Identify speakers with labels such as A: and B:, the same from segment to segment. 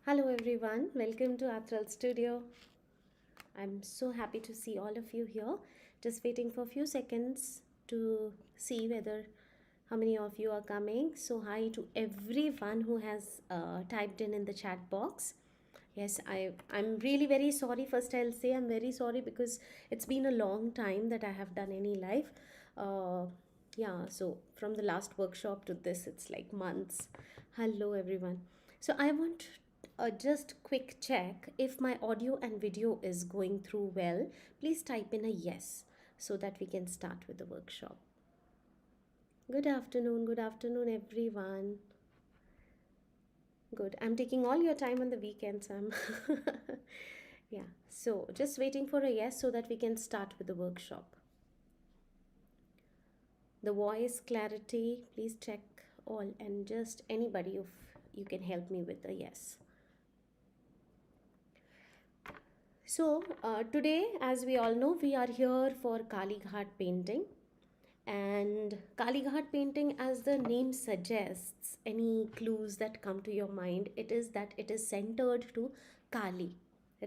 A: Hello everyone, welcome to Athral Studio. I'm so happy to see all of you here. Just waiting for a few seconds to see whether how many of you are coming. So hi to everyone who has typed in the chat box. Yes, I'm really very sorry. First, I'll say I'm very sorry because it's been a long time that I have done any live. Uh, yeah, so from the last workshop to this, it's like months. Hello, everyone. So I want just quick check if my audio and video is going through well. Please type in a yes so that we can start with the workshop. Good afternoon, everyone. Good. I'm taking all your time on the weekends. I'm yeah. So just waiting for a yes so that we can start with the workshop. The voice clarity, please check all and just anybody if you can help me with a yes. So today, as we all know, we are here for Kalighat painting. And Kalighat painting, as the name suggests, any clues that come to your mind, it is that it is centered to Kali,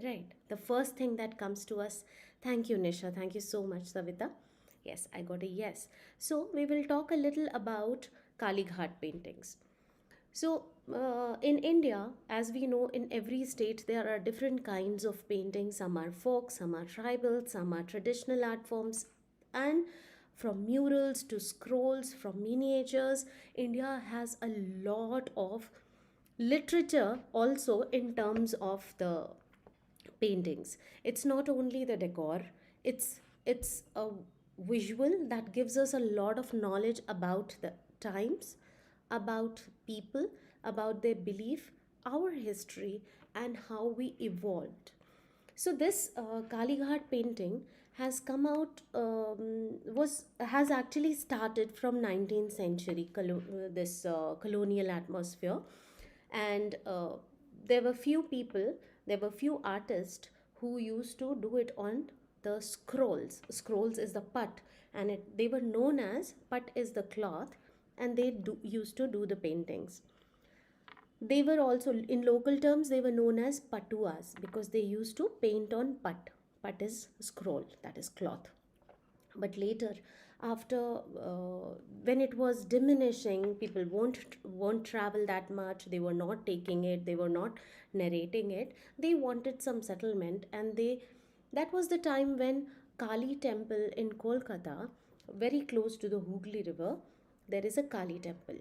A: right? The first thing that comes to us. Thank you, Nisha. Thank you so much, Savita. Yes, I got a yes. So we will talk a little about Kalighat paintings. So, in India, as we know, in every state there are different kinds of paintings. Some are folk, some are tribal, some are traditional art forms, and from murals to scrolls, from miniatures, India has a lot of literature also in terms of the paintings. It's not only the decor, it's a visual that gives us a lot of knowledge about the times, about people, about their belief, our history, and how we evolved. So this Kalighat painting has come out was has actually started from 19th century this colonial atmosphere, and there were few people, there were few artists who used to do it on the scrolls. Scrolls is the put, and they were known as put is the cloth, and used to do the paintings. They were also, in local terms, they were known as patuas because they used to paint on put. Put is scroll, that is cloth. But later, after when it was diminishing, people won't travel that much. They were not taking it. They were not narrating it. They wanted some settlement, and that was the time when Kali Temple in Kolkata, very close to the Hooghly River, there is a Kali Temple,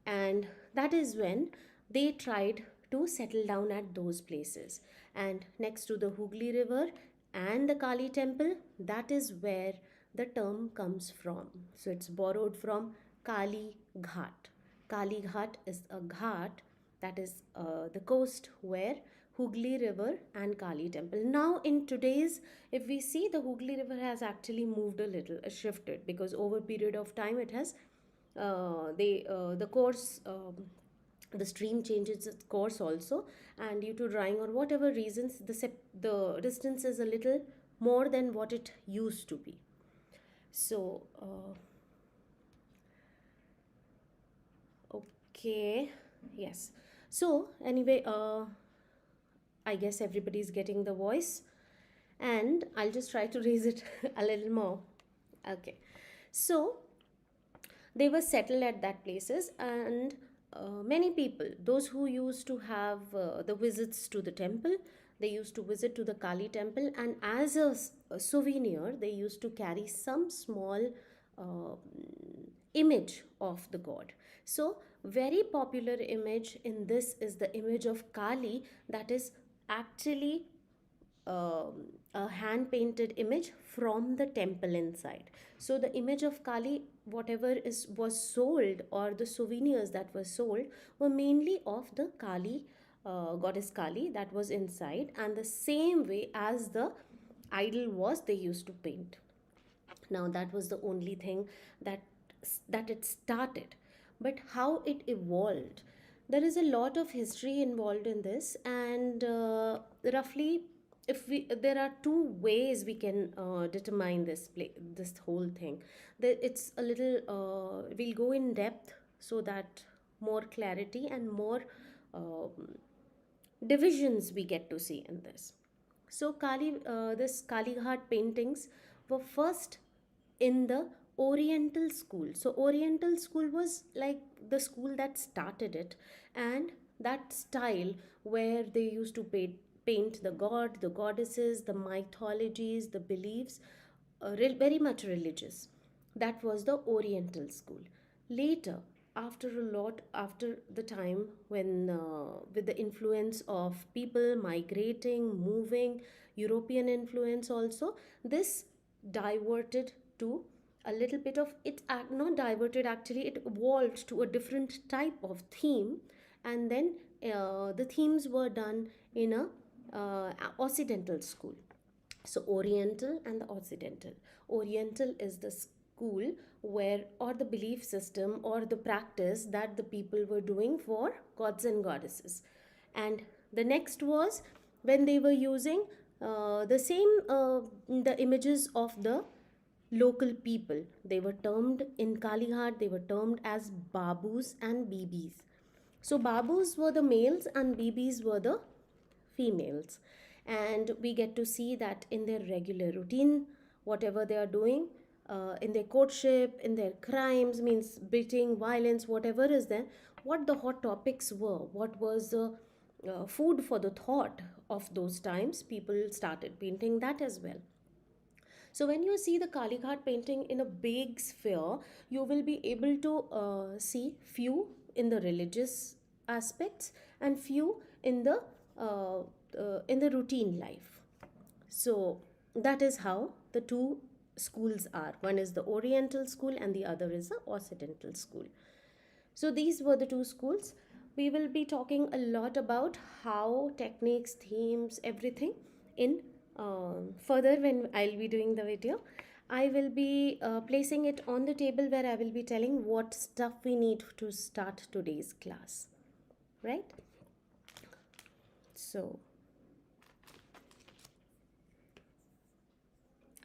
A: and that is when they tried to settle down at those places. And next to the Hooghly River and the Kali Temple, that is where the term comes from. So it's borrowed from Kali Ghat. Kali Ghat is a ghat, that is the coast where Hooghly River and Kali Temple. Now, in today's, if we see, the Hooghly River has actually moved a little, shifted, because over period of time it has the course, the stream changes its course also, and due to drying or whatever reasons, the distance is a little more than what it used to be. So okay, yes. So anyway, I guess everybody's getting the voice, and I'll just try to raise it a little more. Okay, so they were settled at that places, and many people, those who used to have the visits to the temple, they used to visit to the Kali temple, and as a souvenir they used to carry some small uh, image of the god. So very popular image in this is the image of Kali, that is actually a hand painted image from the temple inside. So the image of Kali, whatever is was sold, or the souvenirs that were sold, were mainly of the Kali, goddess Kali, that was inside, and the same way as the idol was, they used to paint. Now that was the only thing that it started, but how it evolved, there is a lot of history involved in this. And roughly, if we there are two ways we can determine this whole thing. It's a little we'll go in depth so that more clarity and more um, divisions we get to see in this. So this Kalighat paintings were first in the Oriental school. So Oriental school was like the school that started it, and that style where they used to paint the god, the goddesses, the mythologies, the beliefs, very much religious. That was the Oriental school. Later, after the time when, with the influence of people migrating, moving, European influence also, this diverted to a little bit of it, not diverted actually, it evolved to a different type of theme. And then the themes were done in a occidental school. So Oriental and the Occidental. Oriental is the school where, or the belief system or the practice that the people were doing for gods and goddesses. And the next was when they were using the images of the local people. They were termed in Kalighat, they were termed as babus and bibis. So babus were the males and bibis were the females. And we get to see that in their regular routine, whatever they are doing, in their courtship, in their crimes, means beating, violence, whatever is there, what the hot topics were, what was the food for the thought of those times, people started painting that as well. So when you see the Kalighat painting in a big sphere, you will be able to see few in the religious aspects and few in the routine life. So that is how the two schools are. One is the Oriental school and the other is the Occidental school. So these were the two schools. We will be talking a lot about how techniques, themes, everything in further when I'll be doing the video. I will be placing it on the table where I will be telling what stuff we need to start today's class. Right? So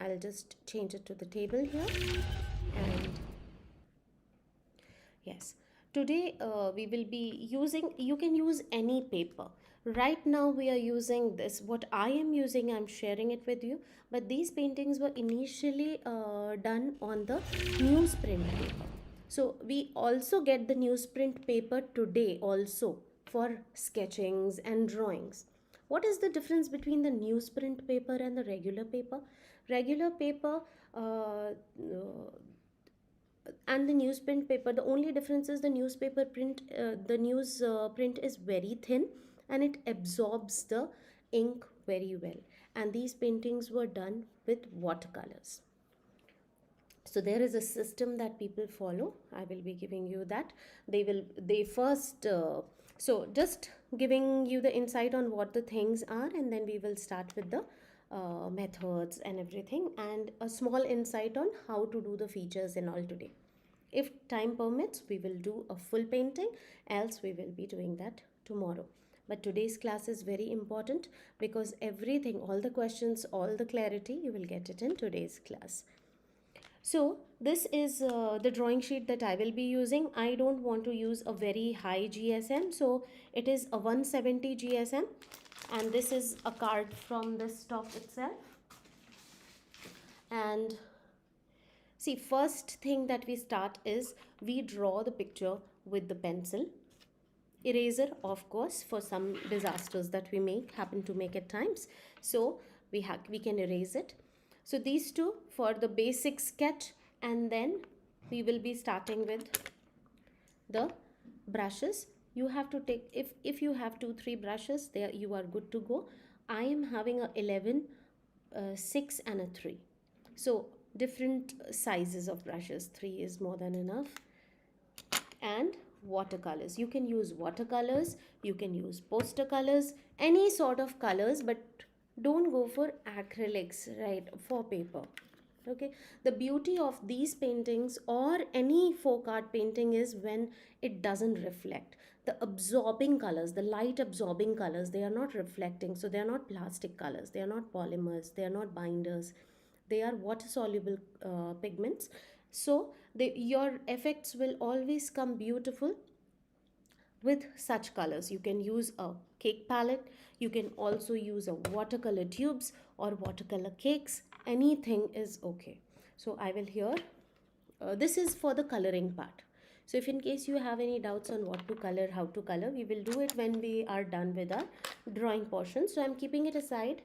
A: I'll just change it to the table here. And yes, today we will be using, you can use any paper. Right now we are using this, what I am using, I'm sharing it with you. But these paintings were initially done on the newsprint paper. So we also get the newsprint paper today also for sketchings and drawings. What is the difference between the newsprint paper and the regular paper? Regular paper and the newsprint paper, the only difference is the newspaper print, the news print is very thin and it absorbs the ink very well. And these paintings were done with watercolors. So there is a system that people follow. I will be giving you that. They first so just giving you the insight on what the things are, and then we will start with the methods and everything, and a small insight on how to do the features and all today. If time permits, we will do a full painting, else we will be doing that tomorrow. But today's class is very important because everything, all the questions, all the clarity, you will get it in today's class. So this is the drawing sheet that I will be using. I don't want to use a very high GSM, so it is a 170 GSM, and this is a card from the stock itself. And see, first thing that we start is we draw the picture with the pencil. Eraser, of course, for some disasters that we happen to make at times. So we can erase it. So these two for the basic sketch, and then we will be starting with the brushes. You have to take, if you have 2-3 brushes, there you are good to go. I am having a 11, 6 and a 3. So different sizes of brushes, 3 is more than enough. And watercolors, you can use watercolors, you can use poster colors, any sort of colors, but don't go for acrylics, right, for paper. Okay, the beauty of these paintings or any folk art painting is when it doesn't reflect. The absorbing colors, the light absorbing colors, they are not reflecting. So they are not plastic colors, they are not polymers, they are not binders, they are water soluble pigments. So your effects will always come beautiful with such colors. You can use a cake palette, you can also use a watercolor tubes or watercolor cakes. Anything is okay. So I will here, this is for the coloring part. So if in case you have any doubts on what to color, how to color, we will do it when we are done with our drawing portion. So I'm keeping it aside,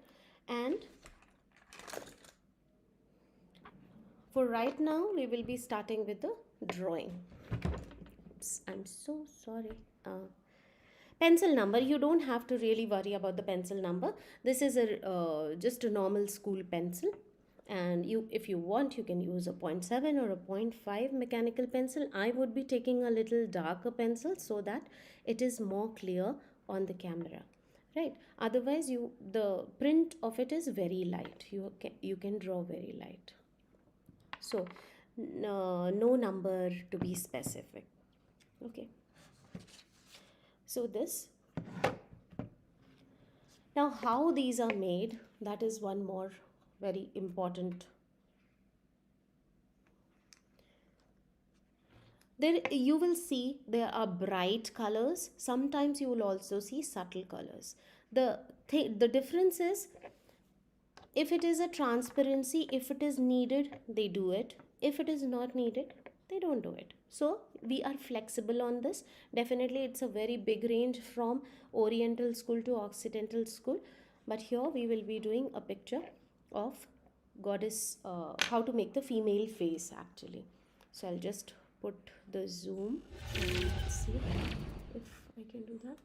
A: and for right now we will be starting with the drawing. Oops, I'm so sorry. Pencil number, you don't have to really worry about the pencil number. This is a just a normal school pencil, and you, if you want, you can use a 0.7 or a 0.5 mechanical pencil. I would be taking a little darker pencil so that it is more clear on the camera, right? Otherwise you, the print of it is very light, you can draw very light. So no number to be specific. Okay, so this, now how these are made, that is one more very important. There you will see there are bright colors, sometimes you will also see subtle colors. The difference is, if it is a transparency, if it is needed, they do it. If it is not needed, they don't do it. So we are flexible on this. Definitely it's a very big range from Oriental school to Occidental school, but here we will be doing a picture of goddess, how to make the female face actually. So I'll just put the zoom and let's see if I can do that.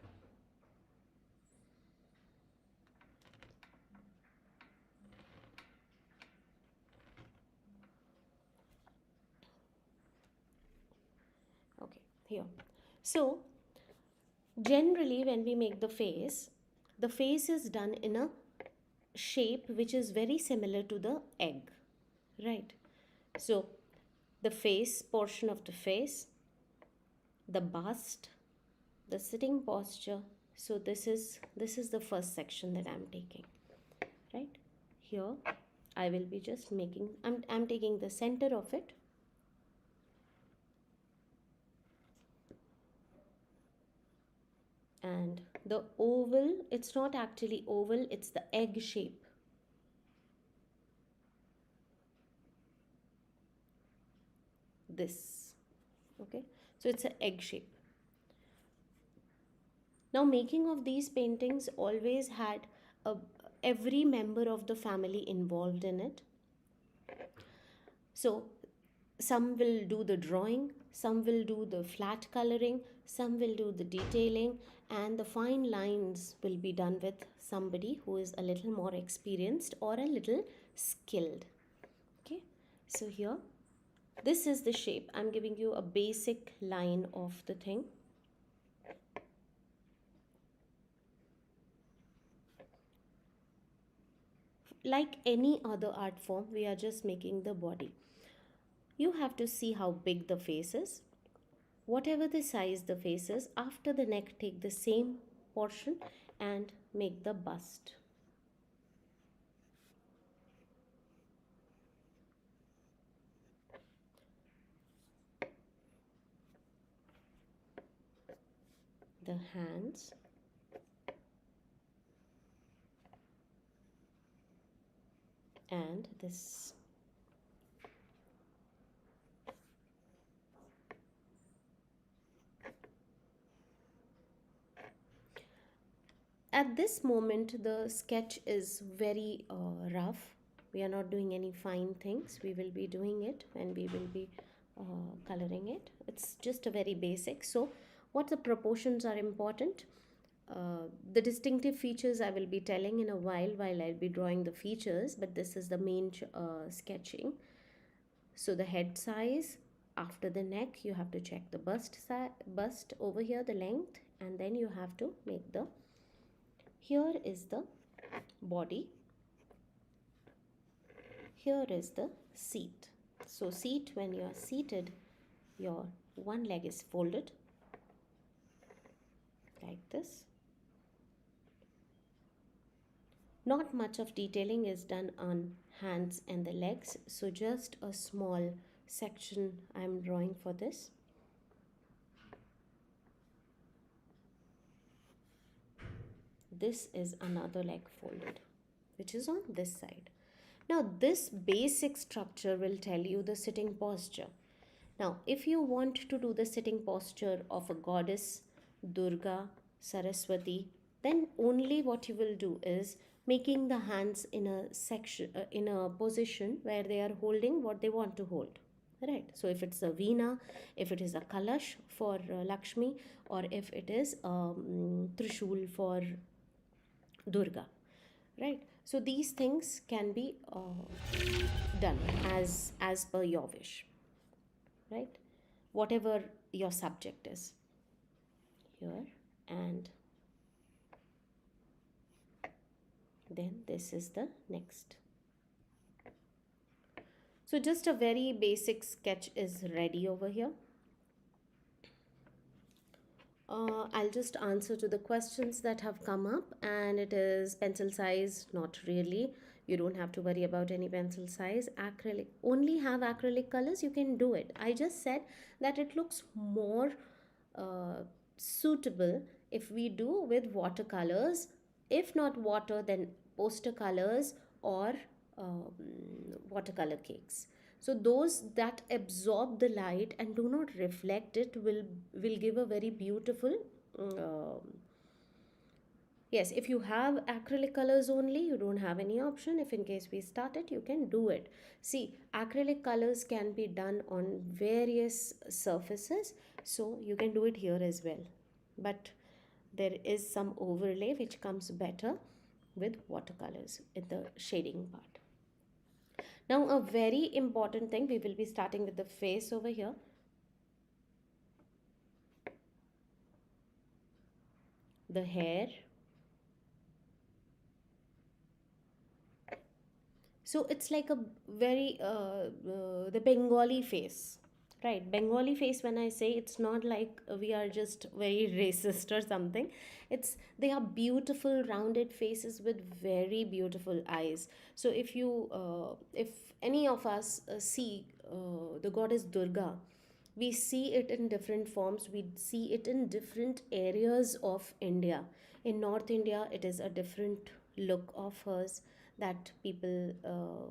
A: Okay, here. So generally when we make the face is done in a shape which is very similar to the egg, right? So the face portion of the face, the bust, the sitting posture. So this is the first section that I'm taking, right? Here I will be just making, I'm taking the center of it, and the oval, it's not actually oval, it's the egg shape. This, okay, so it's an egg shape. Now making of these paintings always had a, every member of the family involved in it. So some will do the drawing, some will do the flat coloring, some will do the detailing, and the fine lines will be done with somebody who is a little more experienced or a little skilled. Okay, so here, this is the shape. I'm giving you a basic line of the thing. Like any other art form, we are just making the body. You have to see how big the face is. Whatever the size the face is, after the neck, take the same portion and make the bust. The hands. And this. At this moment, the sketch is very rough. We are not doing any fine things. We will be doing it when we will be coloring it. It's just a very basic. So what the proportions are important. The distinctive features I will be telling in a while I'll be drawing the features, but this is the main sketching. So the head size, after the neck you have to check the bust over here, the length, and then you have to make the, here is the body, here is the seat. So seat, when you are seated, your one leg is folded like this. Not much of detailing is done on hands and the legs, so just a small section I am drawing for this. this is another leg folded, which is on this side. Now, this basic structure will tell you the sitting posture. Now, if you want to do the sitting posture of a goddess, Durga, Saraswati, then only what you will do is making the hands in a section, in a position where they are holding what they want to hold. Right. So, if it's a veena, if it is a kalash for Lakshmi, or if it is Trishul for Durga, right? So these things can be done as per your wish, right? Whatever your subject is here, and then this is the next. So just a very basic sketch is ready over here. I'll just answer to the questions that have come up, and it is pencil size, not really. You don't have to worry about any pencil size. Acrylic, only have acrylic colors, you can do it. I just said that it looks more uh, suitable if we do with watercolors. If not water, then poster colors or um, watercolor cakes. So those that absorb the light and do not reflect it will give a very beautiful yes. If you have acrylic colors only, you don't have any option. If in case we start it, you can do it. See, acrylic colors can be done on various surfaces, so you can do it here as well, but there is some overlay which comes better with watercolors in the shading part. Now, a very important thing, we will be starting with the face over here. The hair. So it's like a very, the Bengali face, right? Bengali face, when I say, it's not like we are just very racist or something. They are beautiful rounded faces with very beautiful eyes. So if any of us see the goddess Durga, we see it in different forms, we see it in different areas of India. In North India, it is a different look of hers that people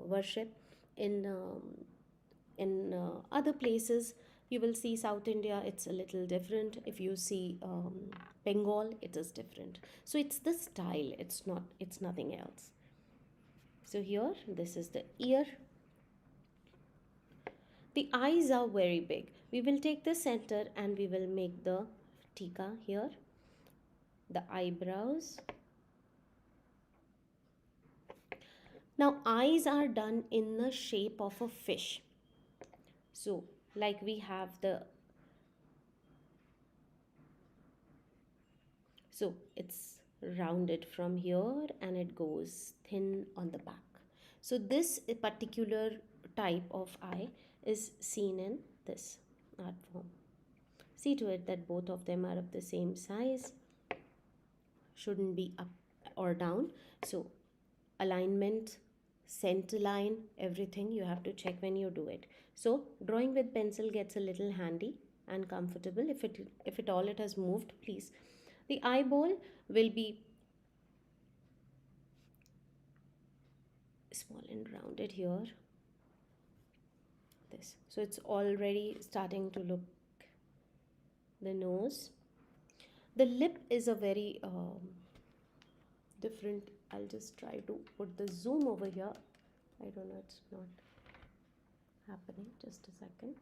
A: worship. In other places, you will see South India, it's a little different. If you see Bengal, it is different. So it's the style, it's nothing else. So here, this is the ear. The eyes are very big. We will take the center and we will make the tika here. The eyebrows. Now, eyes are done in the shape of a fish. So, like we have so it's rounded from here and it goes thin on the back. So, this particular type of eye is seen in this art form. See to it that both of them are of the same size, shouldn't be up or down. So, alignment, center line, everything you have to check when you do it. So drawing with pencil gets a little handy and comfortable. If it all it has moved, please. The eyeball will be small and rounded here. This. So it's already starting to look. The nose. The lip is a very different. I'll just try to put the zoom over here. I don't know, it's not happening. Just a second.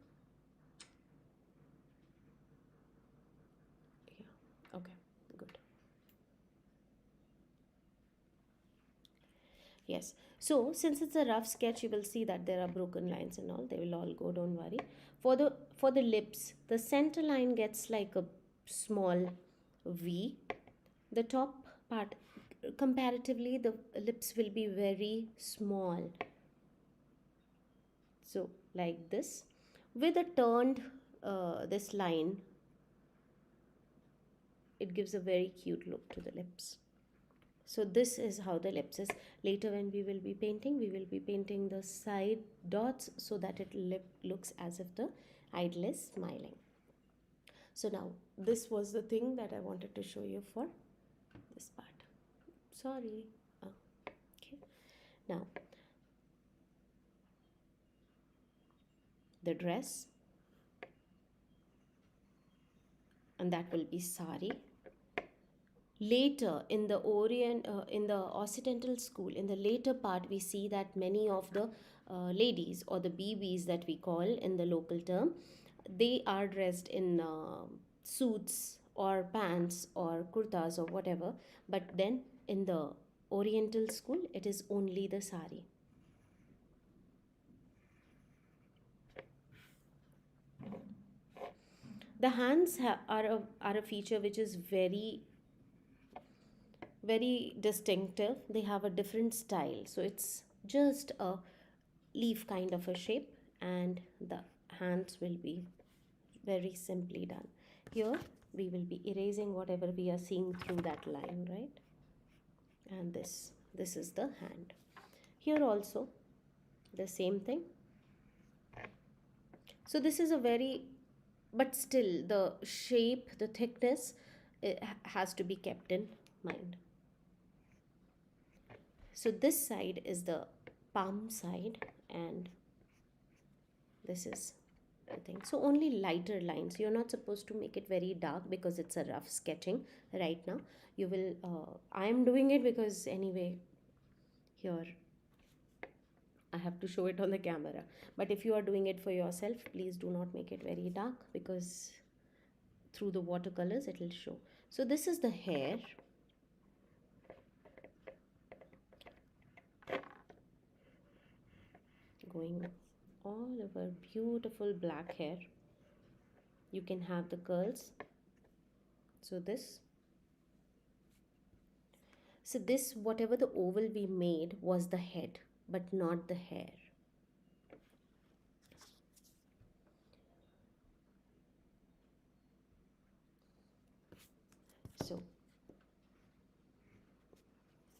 A: Yeah, okay, good. Yes, so since it's a rough sketch, you will see that there are broken lines and all. They will all go, don't worry. For the lips, the center line gets like a small V. The top part, comparatively, the lips will be very small. So like this, with a turned this line, it gives a very cute look to the lips. So this is how the lips is. Later when we will be painting the side dots so that it looks as if the idol is smiling. So now this was the thing that I wanted to show you for this part. Sorry. Oh, okay. Now, the dress, and that will be sari. Later in the in the Occidental school, in the later part, we see that many of the ladies, or the BBs that we call in the local term, they are dressed in suits or pants or kurtas or whatever. But then in the Oriental school, it is only the sari. The hands are a feature which is very distinctive. They have a different style, so it's just a leaf kind of a shape, and the hands will be very simply done. Here we will be erasing whatever we are seeing through that line, right? And this is the hand. Here also the same thing. So this is a very, but still the shape, the thickness, it has to be kept in mind. So this side is the palm side, and this is the thing. So only lighter lines. You're not supposed to make it very dark because it's a rough sketching right now. You will I am doing it because anyway here I have to show it on the camera. But if you are doing it for yourself, please do not make it very dark, because through the watercolors it will show. So this is the hair. Going all over, beautiful black hair. You can have the curls. So this whatever the oval we made was the head, but not the hair. So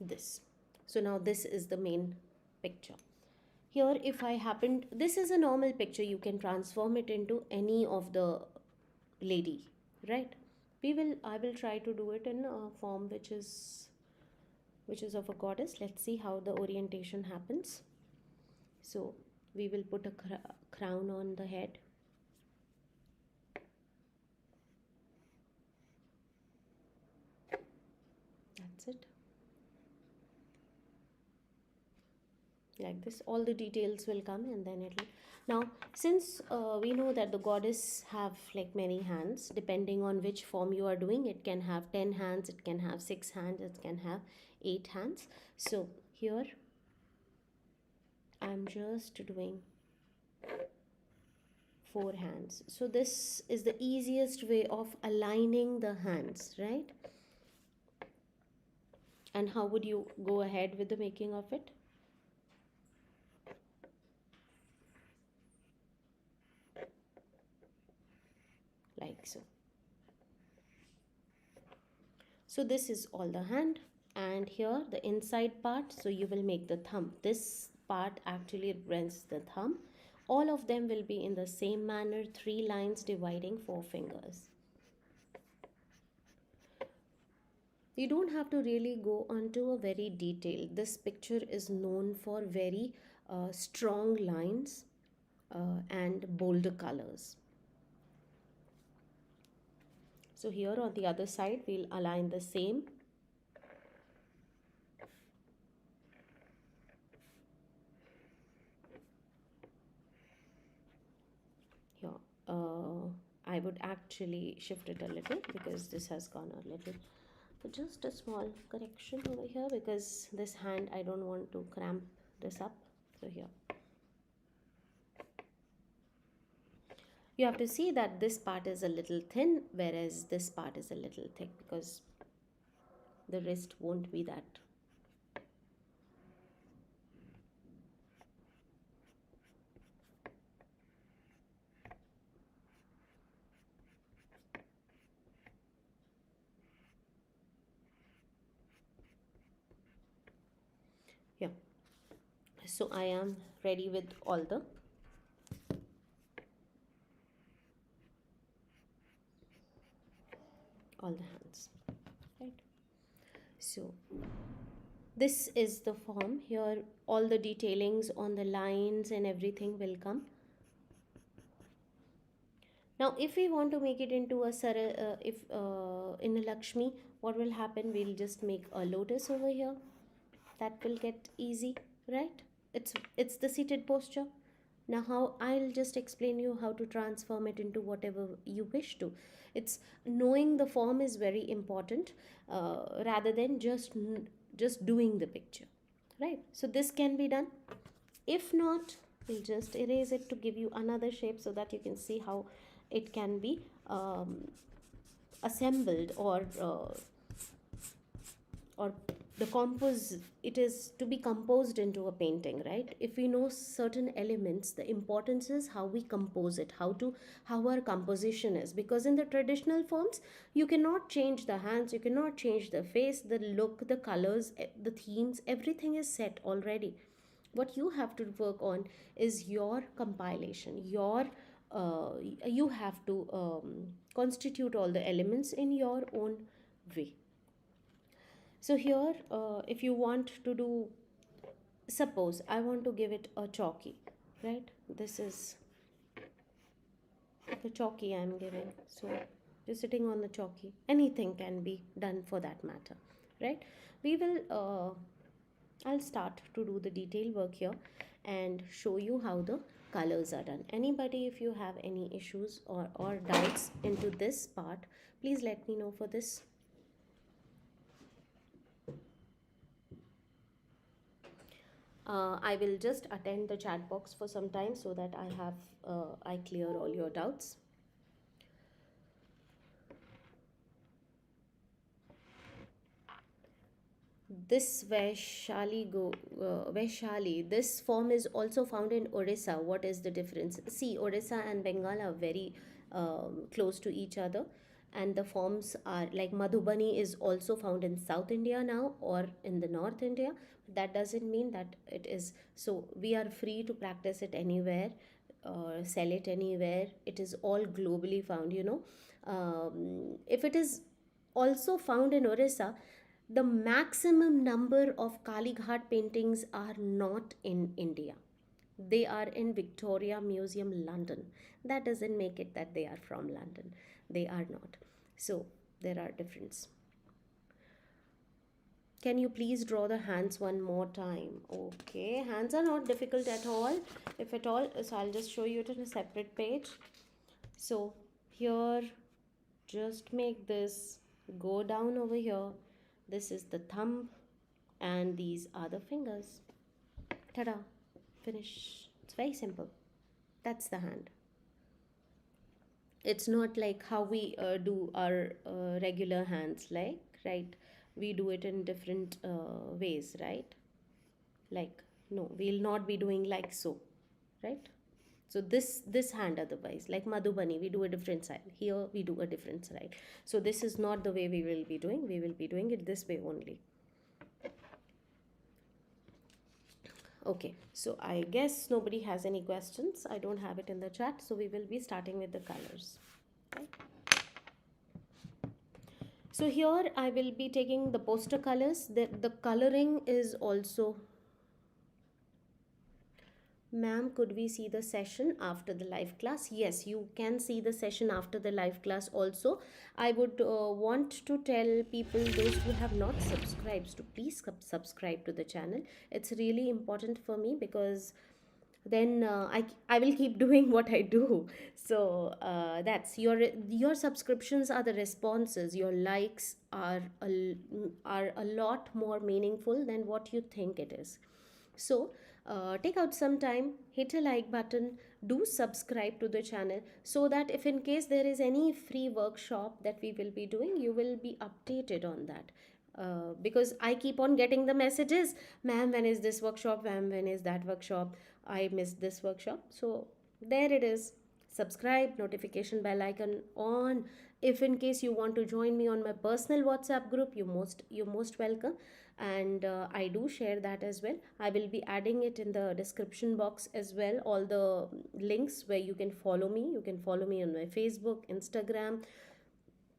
A: this. So now this is the main picture. Here, if I happened, this is a normal picture, you can transform it into any of the lady, right? I will try to do it in a form which is of a goddess. Let's see how the orientation happens. So we will put a crown on the head. That's it. Like this, all the details will come, and then it'll. Now, since we know that the goddess have like many hands, depending on which form you are doing, it can have 10 hands, it can have 6 hands, it can have 8 hands. So here I'm just doing 4 hands. So this is the easiest way of aligning the hands, right? And how would you go ahead with the making of it? Like so. So this is all the hand, and here the inside part, so you will make the thumb. This part actually represents the thumb. All of them will be in the same manner, 3 lines dividing 4 fingers. You don't have to really go onto a very detailed. This picture is known for very strong lines and bolder colors. So here on the other side, we'll align the same. Here, I would actually shift it a little because this has gone a little. So just a small correction over here, because this hand, I don't want to cramp this up. So here. You have to see that this part is a little thin, whereas this part is a little thick, because the wrist won't be that. Yeah. So I am ready with all the hands, right? So This is the form. Here all the detailings on the lines and everything will come. Now if we want to make it into a if in a Lakshmi, what will happen, we'll just make a lotus over here. That will get easy, right? It's the seated posture. Now how, I'll just explain you how to transform it into whatever you wish to. It's knowing the form is very important, rather than just doing the picture, right? So this can be done. If not, we'll just erase it to give you another shape so that you can see how it can be assembled, or the compose, it is to be composed into a painting, right? If we know certain elements, the importance is how we compose it, how our composition is, because in the traditional forms you cannot change the hands, you cannot change the face, the look, the colors, the themes, everything is set already. What you have to work on is your compilation, your you have to constitute all the elements in your own way. So here, if you want to do, suppose I want to give it a chalky, right? This is the chalky I'm giving. So just sitting on the chalky, anything can be done for that matter, right? We will, I'll start to do the detail work here and show you how the colors are done. Anybody, if you have any issues or doubts into this part, please let me know for this. I will just attend the chat box for some time so that I clear all your doubts. This Vaishali, this form is also found in Orissa. What is the difference? See, Orissa and Bengal are very close to each other, and the forms are like Madhubani is also found in South India now or in the North India. That doesn't mean that it is so. We are free to practice it anywhere, sell it anywhere. It is all globally found, if it is also found in Orissa, the maximum number of Kalighat paintings are not in India. They are in Victoria Museum, London. That doesn't make it that they are from London. They are not. So there are differences. Can you please draw the hands one more time? Okay, hands are not difficult at all. If at all, so I'll just show you it on a separate page. So here, just make this go down over here. This is the thumb and these are the fingers. Ta-da! Finish. It's very simple. That's the hand. It's not like how we do our regular hands, like, right? We do it in different ways, right? Like, no, we'll not be doing like so, right? So this hand, otherwise like Madhubani, we do a different style. Here we do a different style. So this is not the way we will be doing. We will be doing it this way only. Okay, so I guess nobody has any questions. I don't have it in the chat, so we will be starting with the colors. Okay. So here I will be taking the poster colors. The coloring is also, ma'am, could we see the session after the live class? Yes, you can see the session after the live class also. I would want to tell people, those who have not subscribed, to please subscribe to the channel. It's really important for me, because then I will keep doing what I do. So that's your subscriptions are the responses. Your likes are a lot more meaningful than what you think it is. So take out some time, hit a like button, do subscribe to the channel, so that if in case there is any free workshop that we will be doing, you will be updated on that. Because I keep on getting the messages, ma'am, when is this workshop, ma'am, when is that workshop, I missed this workshop. So there it is. Subscribe, notification bell icon on. If in case you want to join me on my personal WhatsApp group, you're most welcome. And I do share that as well. I will be adding it in the description box as well, all the links where you can follow me. You can follow me on my Facebook, Instagram.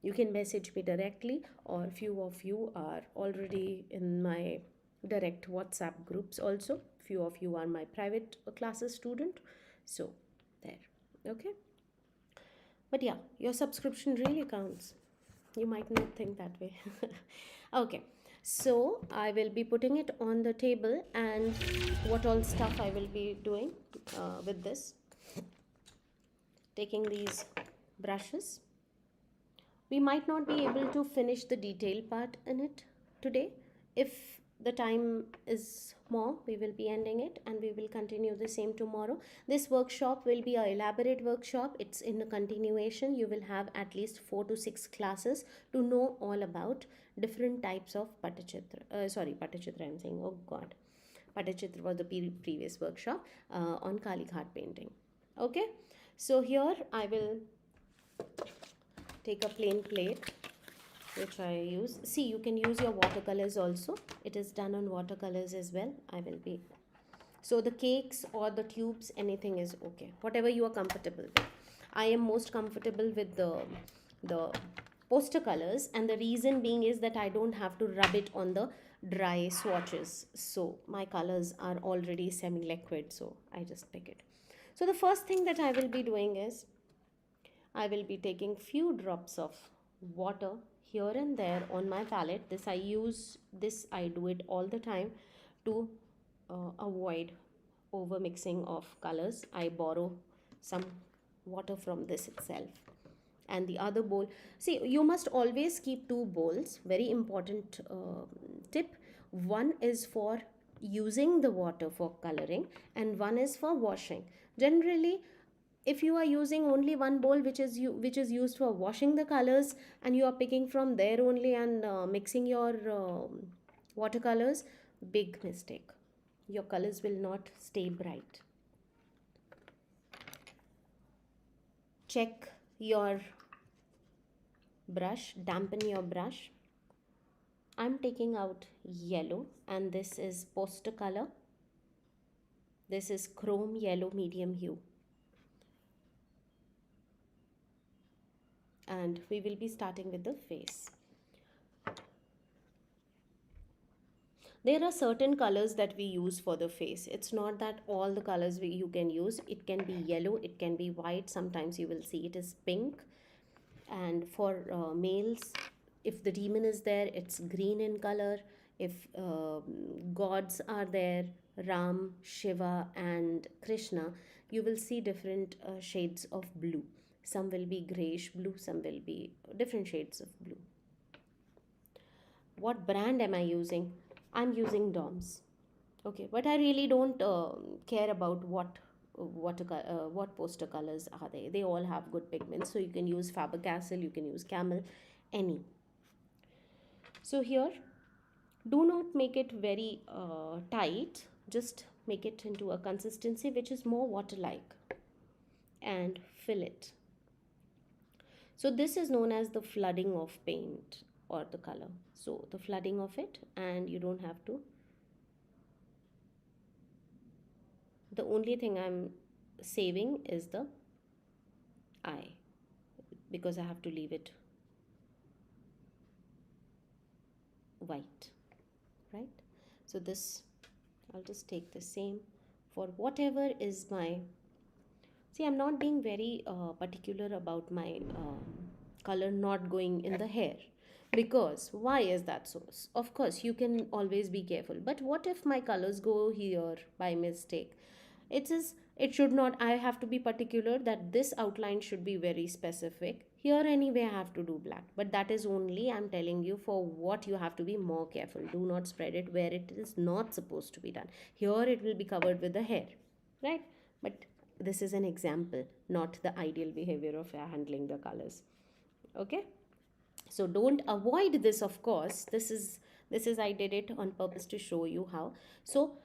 A: You can message me directly, or few of you are already in my direct WhatsApp groups also. Few of you are my private classes student. So there. Okay. But yeah, your subscription really counts. You might not think that way. Okay. So I will be putting it on the table, and what all stuff I will be doing with this. Taking these brushes. We might not be able to finish the detail part in it today. If the time is more, we will be ending it and we will continue the same tomorrow. This workshop will be a elaborate workshop. It's in a continuation. You will have at least 4 to 6 classes to know all about different types of Patachitra. Patachitra I'm saying, oh god. Patachitra was the previous workshop on Kalighat painting. Okay, so here I will take a plain plate which I use. See, you can use your watercolors also. It is done on watercolors as well. I will be. So the cakes or the tubes, anything is okay. Whatever you are comfortable with. I am most comfortable with the poster colors, and the reason being is that I don't have to rub it on the dry swatches. So my colors are already semi-liquid, so I just pick it. So the first thing that I will be doing is I will be taking few drops of water here and there on my palette. I do it all the time to avoid over mixing of colors. I borrow some water from this itself. And the other bowl, see, you must always keep two bowls. Very important tip. One is for using the water for coloring, and one is for washing. Generally, if you are using only one bowl which is used for washing the colors, and you are picking from there only and mixing your watercolors, big mistake. Your colors will not stay bright. Check your brush, dampen your brush. I'm taking out yellow, and this is poster color. This is chrome yellow medium hue. And we will be starting with the face. There are certain colors that we use for the face. It's not that all the colors you can use. It can be yellow, it can be white. Sometimes you will see it is pink. And for males, if the demon is there, it's green in color. If gods are there, Ram, Shiva and Krishna, you will see different shades of blue. Some will be grayish blue, some will be different shades of blue. What brand am I using? I'm using DOMS. Okay, but I really don't care about what poster colors are they. They all have good pigments, so you can use Faber-Castell, you can use Camel, any. So here, do not make it very tight. Just make it into a consistency which is more water-like, and fill it. So this is known as the flooding of paint or the color. So the flooding of it, and you don't have to. The only thing I'm saving is the eye, because I have to leave it white, right? So this, I'll just take the same for whatever is my. See, I'm not being very particular about my color not going in the hair, because why is that so? Of course you can always be careful, but what if my colors go here by mistake? It should not. I have to be particular that this outline should be very specific. Here anyway I have to do black, but that is only, I'm telling you, for what you have to be more careful. Do not spread it where it is not supposed to be done. Here it will be covered with the hair, right? But this is an example, not the ideal behavior of handling the colors. Okay, so don't avoid this. Of course, this is I did it on purpose to show you how. So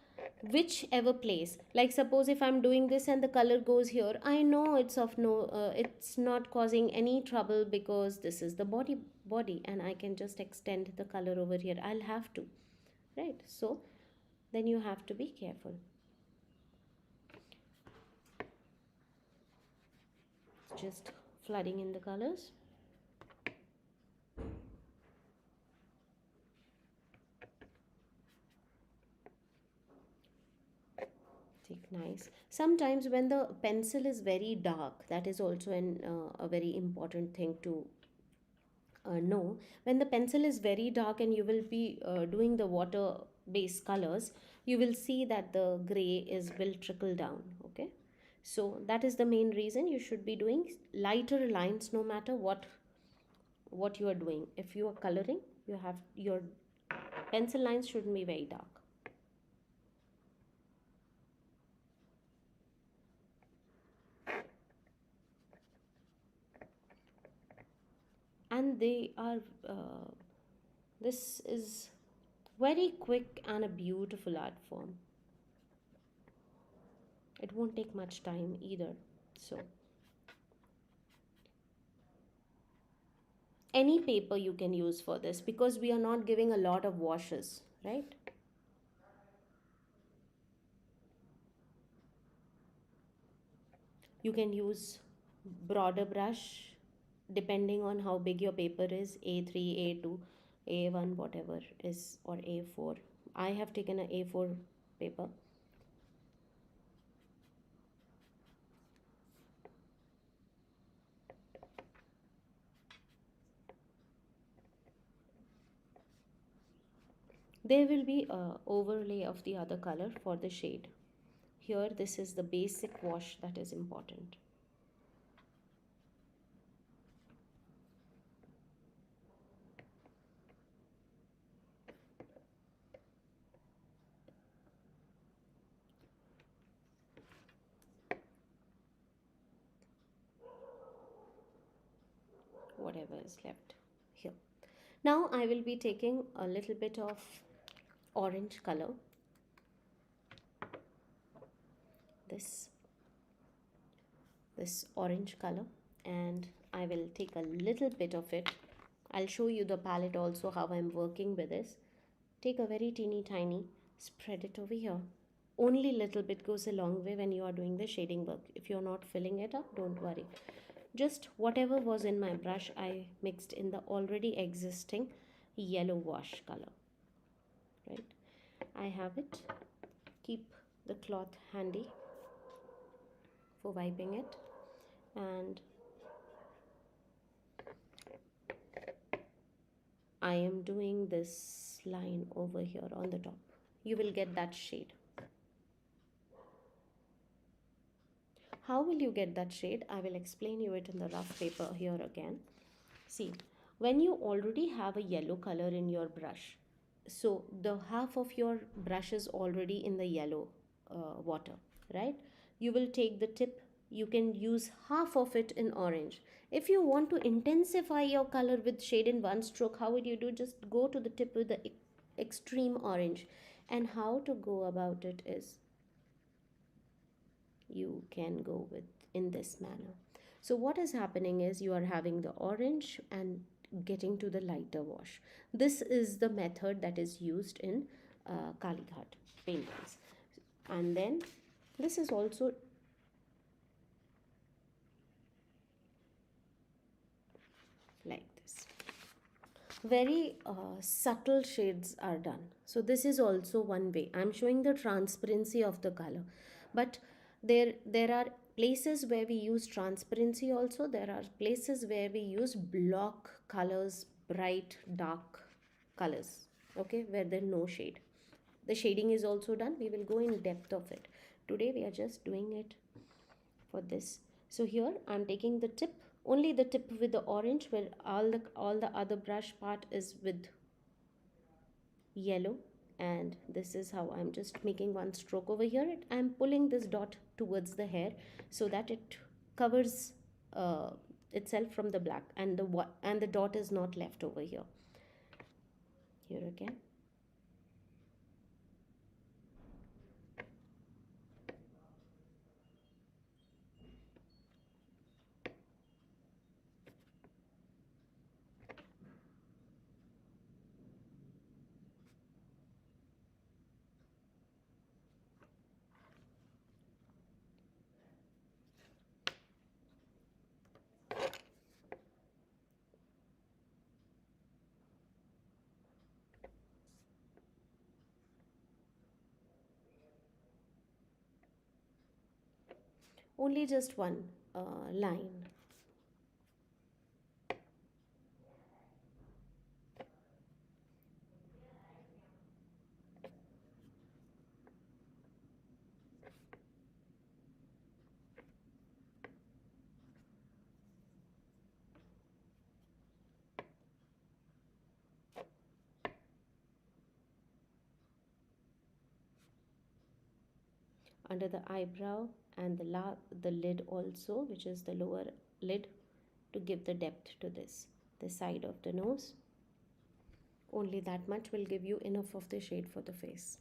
A: whichever place, like suppose if I'm doing this and the color goes here, I know it's of no it's not causing any trouble, because this is the body and I can just extend the color over here. I'll have to, right? So then you have to be careful. Just flooding in the colors. Take nice. Sometimes when the pencil is very dark, that is also a very important thing to know. When the pencil is very dark and you will be doing the water based colors, you will see that the gray is will trickle down. Okay, so that is the main reason you should be doing lighter lines no matter what you are doing. If you are coloring, you have your pencil lines shouldn't be very dark. And they are this is very quick and a beautiful art form. It won't take much time either. So any paper you can use for this, because we are not giving a lot of washes, right? You can use broader brush depending on how big your paper is, A3, A2, A1, whatever is, or A4. I have taken a A4 paper. There will be a overlay of the other color for the shade. Here this is the basic wash that is important. Whatever is left here. Now I will be taking a little bit of orange color, this orange color, and I will take a little bit of it. I'll show you the palette also how I'm working with this. Take a very teeny tiny, spread it over here. Only little bit goes a long way when you are doing the shading work. If you're not filling it up, don't worry. Just whatever was in my brush, I mixed in the already existing yellow wash color, right? I have it. Keep the cloth handy for wiping it, and I am doing this line over here on the top. You will get that shade. How will you get that shade? I will explain you it in the rough paper here again. See, when you already have a yellow color in your brush, so the half of your brush is already in the yellow water, right? You will take the tip, you can use half of it in orange. If you want to intensify your color with shade in one stroke, how would you do? Just go to the tip with the extreme orange. And how to go about it is you can go with in this manner. So what is happening is you are having the orange and getting to the lighter wash. This is the method that is used in Kalighat paintings. And then this is also like this. Very subtle shades are done. So this is also one way. I'm showing the transparency of the color, but there are places where we use transparency also. There are places where we use block colors, bright dark colors, okay, where there no shade. The shading is also done. We will go in depth of it. Today we are just doing it for this. So here I'm taking the tip, only the tip with the orange, where all the other brush part is with yellow. And this is how I'm just making one stroke over here. I'm pulling this dot towards the hair so that it covers itself from the black, and the dot is not left over here. Here again. Only just one line. Under the eyebrow and the lid also, which is the lower lid, to give the depth to this side of the nose. Only that much will give you enough of the shade for the face.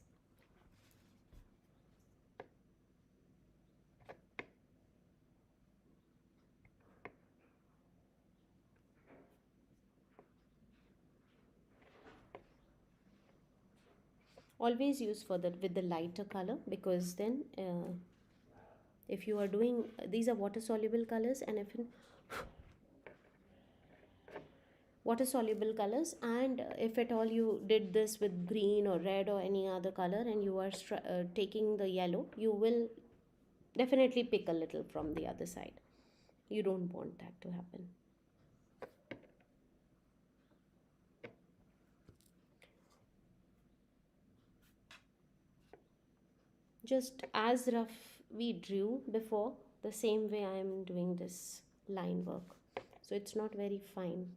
A: Always use for the with the lighter color, because then if you are doing, these are water soluble colors, and if in water soluble colors, and if at all you did this with green or red or any other color, and you are taking the yellow, you will definitely pick a little from the other side. You don't want that to happen. Just as rough we drew before, the same way I am doing this line work, so it's not very fine.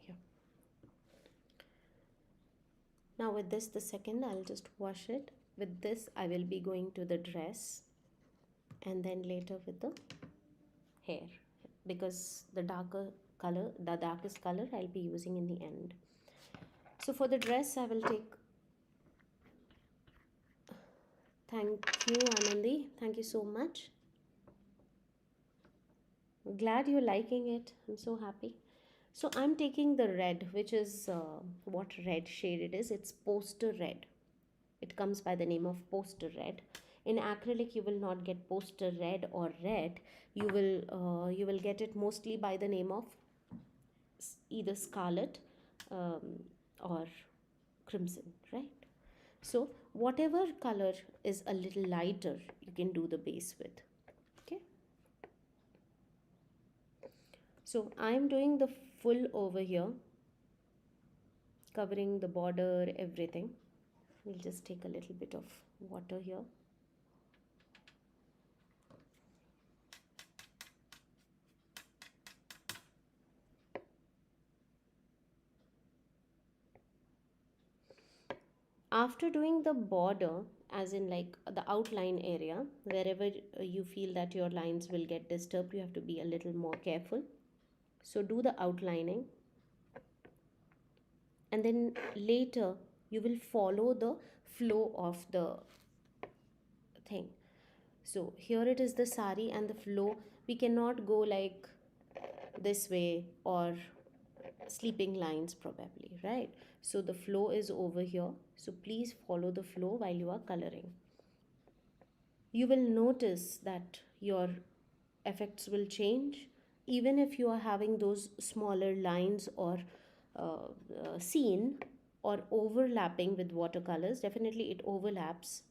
A: Here. Now with this, the second, I'll just wash it. With this I will be going to the dress, and then later with the hair, because the darkest color I'll be using in the end. So for the dress I will take, thank you Anandi, thank you so much. Glad you're liking it, I'm so happy. So I'm taking the red, which is what red shade it is. It's poster red. It comes by the name of poster red. In acrylic you will not get poster red or red. You will get it mostly by the name of either scarlet or crimson, right? So whatever color is a little lighter, you can do the base with. Okay, so I'm doing the full over here, covering the border, everything. We'll just take a little bit of water here. After doing the border, as in like the outline area, wherever you feel that your lines will get disturbed, you have to be a little more careful. So do the outlining, and then later you will follow the flow of the thing. So here it is the sari and the flow. We cannot go like this way or sleeping lines probably, right? So the flow is over here, so please follow the flow while you are coloring. You will notice that your effects will change even if you are having those smaller lines or seen or overlapping with watercolors. Definitely it overlaps,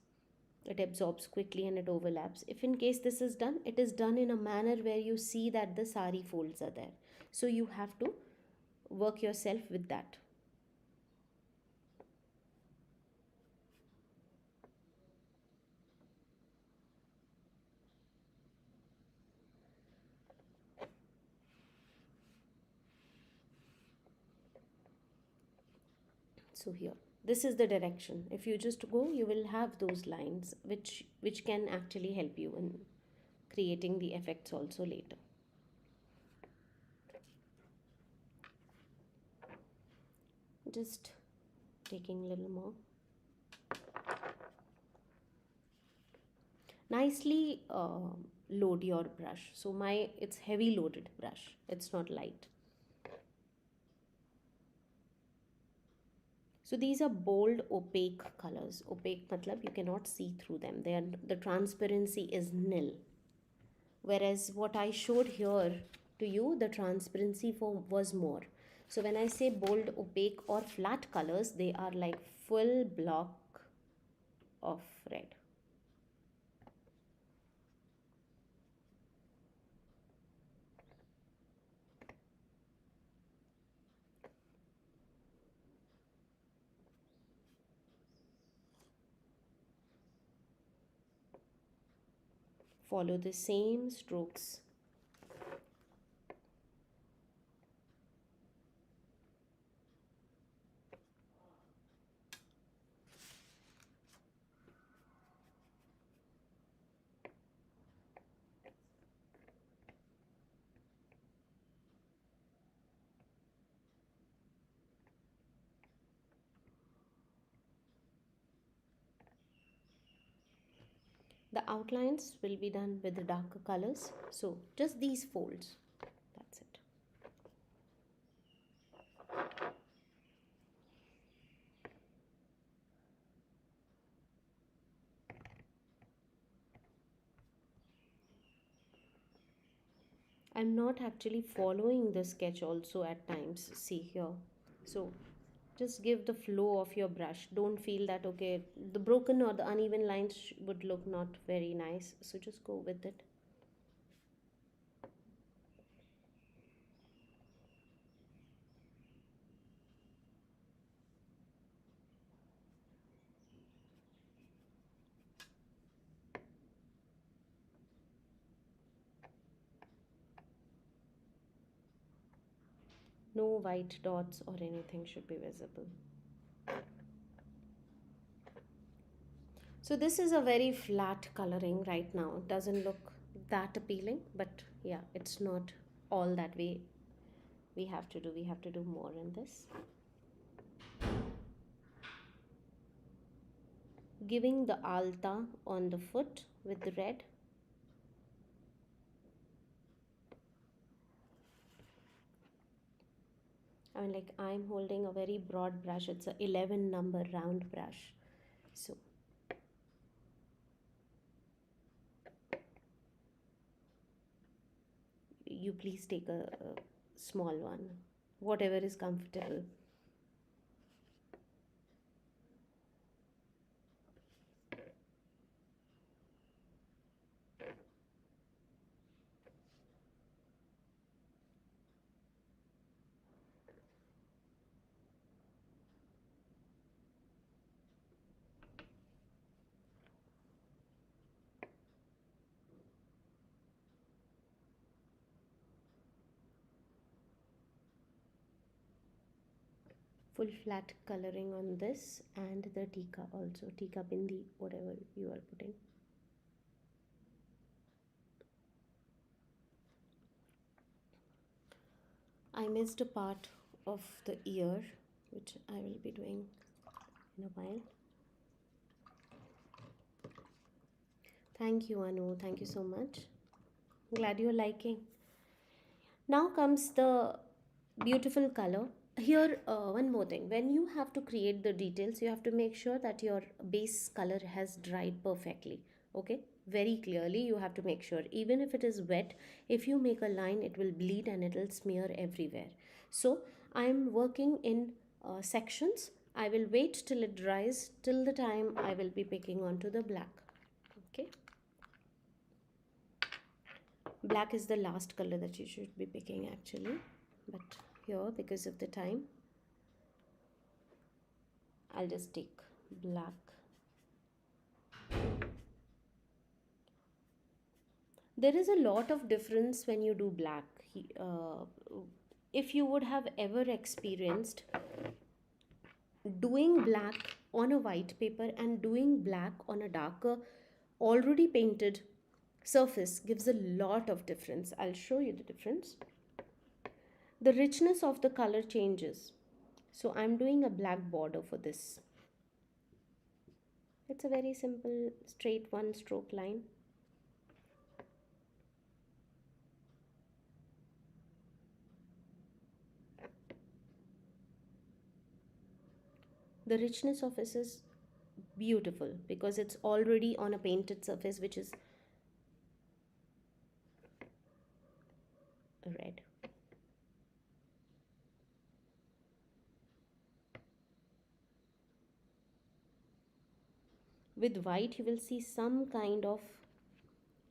A: it absorbs quickly and it overlaps. If in case this is done, it is done in a manner where you see that the sari folds are there, so you have to work yourself with that. So here, this is the direction. If you just go, you will have those lines which can actually help you in creating the effects also later. Just taking a little more. Nicely load your brush. So it's heavy loaded brush, it's not light. So these are bold opaque colors. Opaque matlab you cannot see through them. The transparency is nil. whereas what I showed here to you, the transparency form was more. So when I say bold, opaque or flat colors, they are like full block of red. Follow the same strokes. The outlines will be done with the darker colors. So just these folds. That's it. I'm not actually following the sketch also at times. See here. So just give the flow of your brush. Don't feel that, okay, the broken or the uneven lines would look not very nice. So just go with it. No white dots or anything should be visible. So this is a very flat coloring right now. It doesn't look that appealing, but yeah, it's not all that we have to do. We have to do more in this. Giving the alta on the foot with the red. I mean, like, I'm holding a very broad brush. It's a 11 number round brush. So you please take a small one, whatever is comfortable. Full flat coloring on this and the tika also. Tika bindi, whatever you are putting. I missed a part of the ear, which I will be doing in a while. Thank you, Anu. Thank you so much. Glad you're liking. Now comes the beautiful color. Here, one more thing. When you have to create the details, you have to make sure that your base color has dried perfectly. Okay? Very clearly, you have to make sure. Even if it is wet, if you make a line, it will bleed and it will smear everywhere. So, I'm working in sections. I will wait till it dries, till the time I will be picking onto the black. Okay? Black is the last color that you should be picking actually, but here, because of the time, I'll just take black. There is a lot of difference when you do black. If you would have ever experienced doing black on a white paper and doing black on a darker already painted surface, gives a lot of difference. I'll show you the difference. The richness of the color changes. So I'm doing a black border for this. It's a very simple straight one stroke line. The richness of this is beautiful because it's already on a painted surface, which is With white, you will see some kind of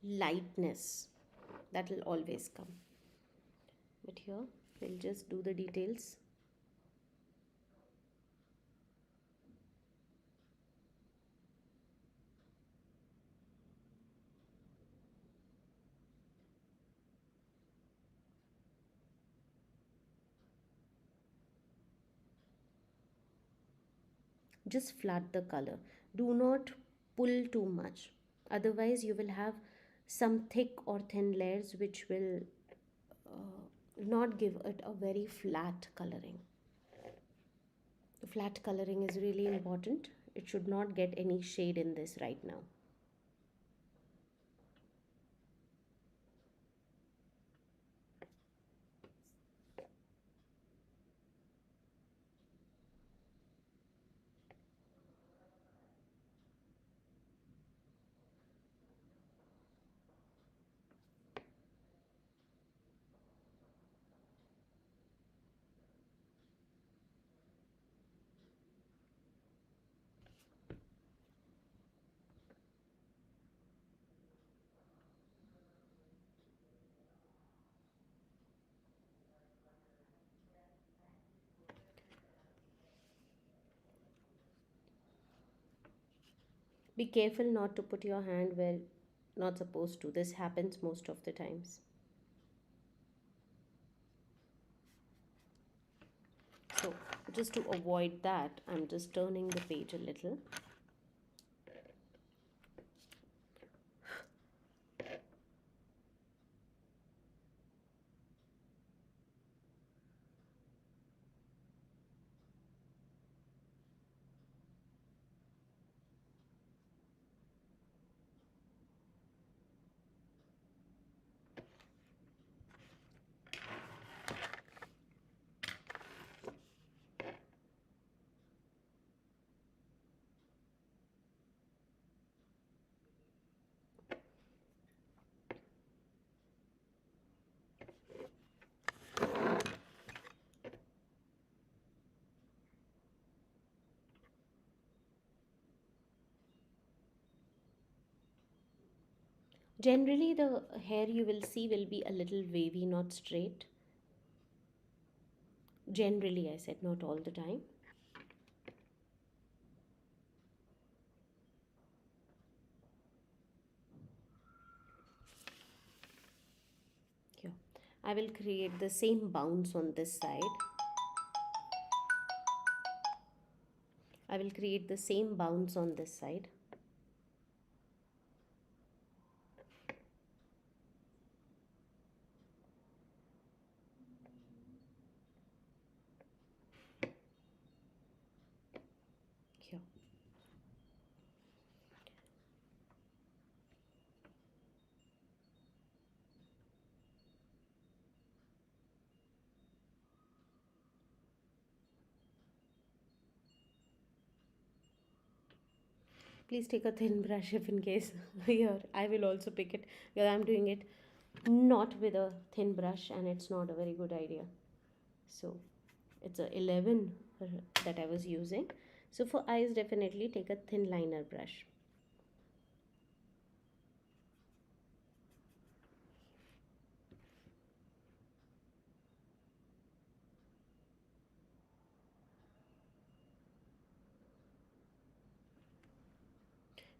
A: lightness that will always come. But here, we'll just do the details. Just flood the color. Do not pull too much. Otherwise, you will have some thick or thin layers which will not give it a very flat coloring. The flat coloring is really important. It should not get any shade in this right now. Be careful not to put your hand where not supposed to. This happens most of the times. So just to avoid that, I'm just turning the page a little. Generally, the hair you will see will be a little wavy, not straight. Generally, I said not all the time. Here, I will create the same bounce on this side. I will create the same bounce on this side. Here. Please take a thin brush if in case. Here, I will also pick it because I'm doing it not with a thin brush and it's not a very good idea. So it's a 11 that I was using. So for eyes, definitely take a thin liner brush.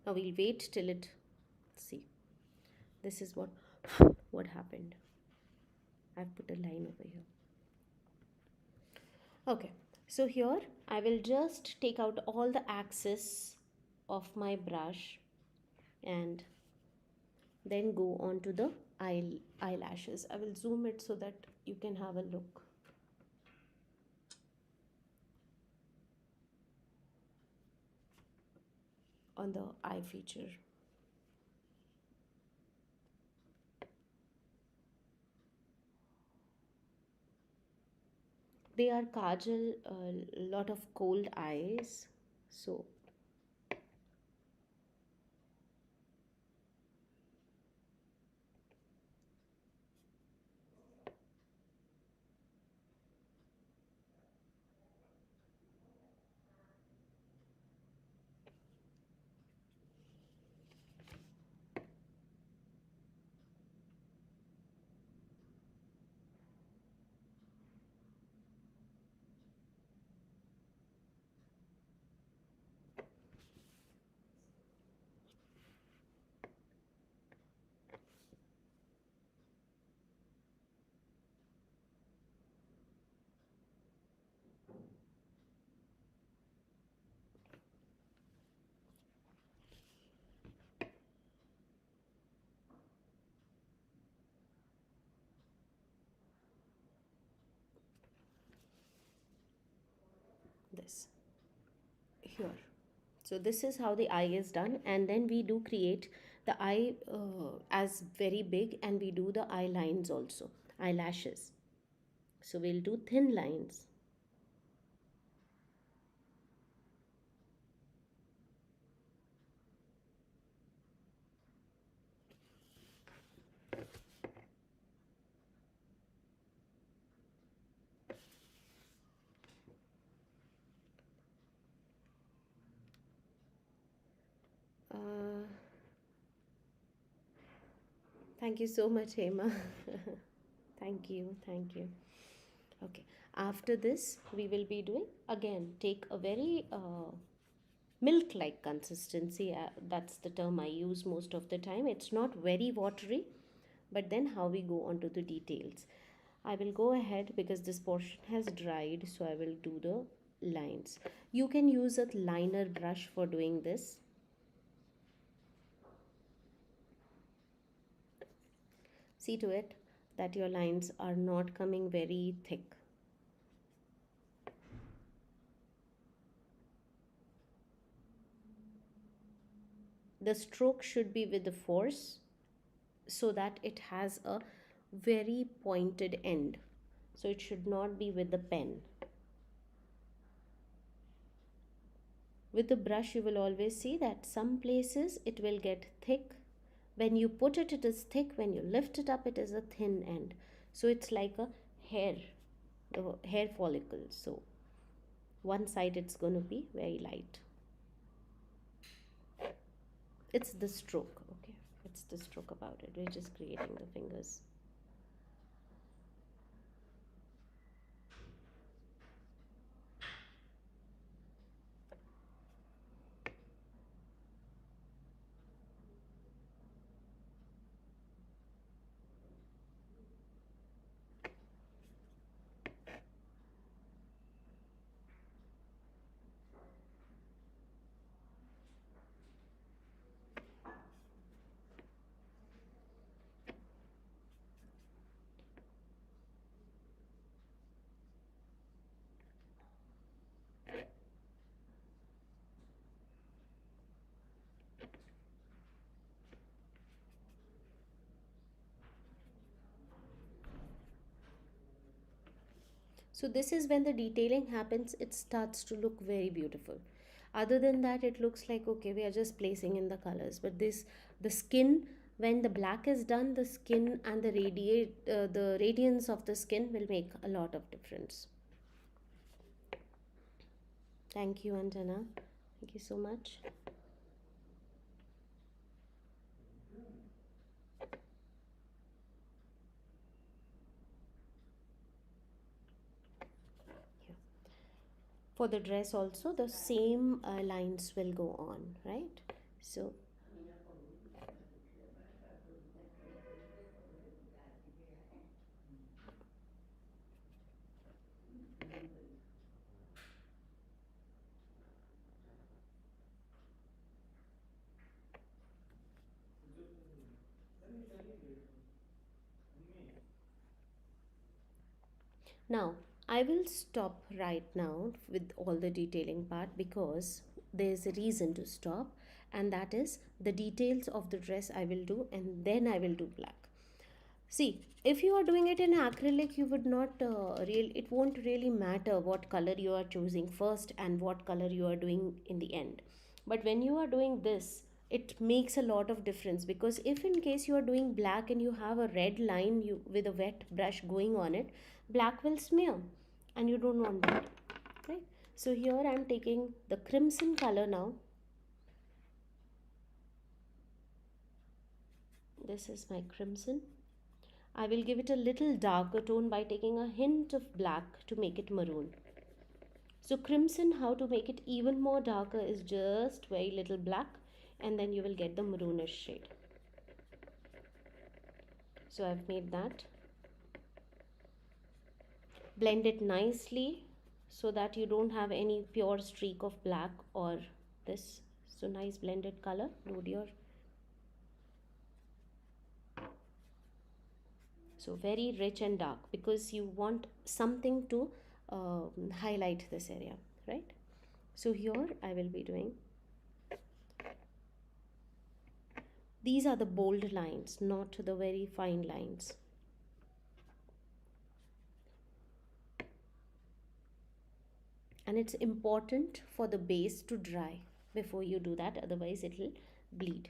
A: Now we'll wait till it, see, this is what happened. I've put a line over here. Okay, so here I will just take out all the excess of my brush and then go on to the eyelashes. I will zoom it so that you can have a look. On the eye feature. They are kajal, a lot of cold eyes. So this here. So this is how the eye is done, and then we do create the eye as very big, and we do the eye lines also, eyelashes. So we'll do thin lines. Uh, Thank you so much, Hema. Thank you, thank you. Okay, after this, we will be doing again, take a very milk like consistency. That's the term I use most of the time. It's not very watery, but then how we go on to the details. I will go ahead because this portion has dried, so I will do the lines. You can use a liner brush for doing this. See to it that your lines are not coming very thick. The stroke should be with the force so that it has a very pointed end. So it should not be with the pen. With the brush, you will always see that some places it will get thick. When you put it, it is thick. When you lift it up, it is a thin end. So it's like a hair, the hair follicle. So one side it's going to be very light. It's the stroke, okay? It's the stroke about it. We're just creating the fingers. So this is when the detailing happens, it starts to look very beautiful. Other than that, it looks like okay, we are just placing in the colors. But this, the skin, when the black is done, the skin and the radiance of the skin will make a lot of difference. Thank you, Anjana. Thank you so much. Here. For the dress also, the same lines will go on, right? So now, I will stop right now with all the detailing part because there's a reason to stop, and that is the details of the dress I will do, and then I will do black. See, if you are doing it in acrylic, you would not it won't really matter what color you are choosing first and what color you are doing in the end. But when you are doing this, it makes a lot of difference, because if in case you are doing black and you have a red line you with a wet brush going on it, black will smear and you don't want that, right? So here I am taking the crimson color now. This is my crimson. I will give it a little darker tone by taking a hint of black to make it maroon. So crimson, how to make it even more darker is just very little black, and then you will get the maroonish shade. So I've made that. Blend it nicely so that you don't have any pure streak of black or this. So nice blended color. Load your. So very rich and dark because you want something to highlight this area. right? So here I will be doing, these are the bold lines, not the very fine lines. And it's important for the base to dry before you do that, otherwise it will bleed.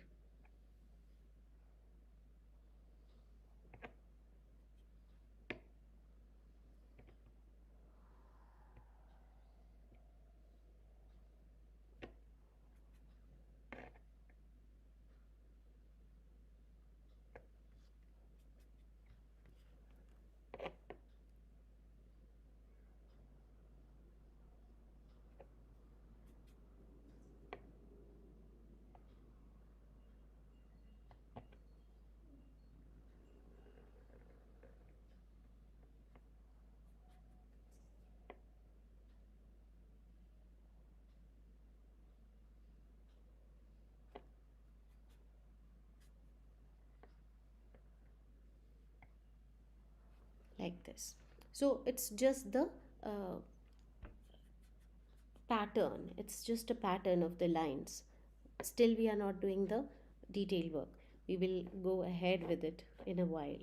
A: Like this. So it's just the uh, pattern, it's just a pattern of the lines. Still we are not doing the detail work, we will go ahead with it in a while.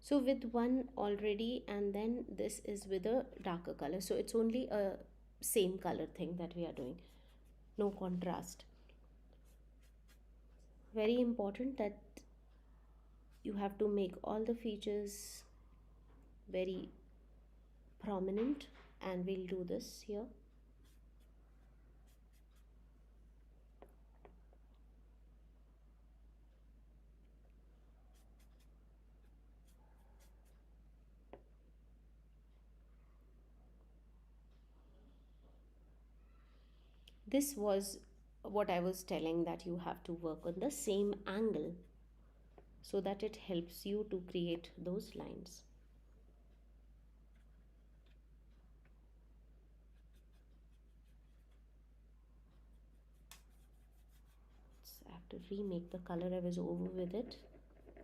A: So with one already, and then this is with a darker color, so it's only a same color thing that we are doing, no contrast. Very important that you have to make all the features very prominent, and we'll do this here. This was what I was telling, that you have to work on the same angle so that it helps you to create those lines. So I have to remake the color, I was over with it.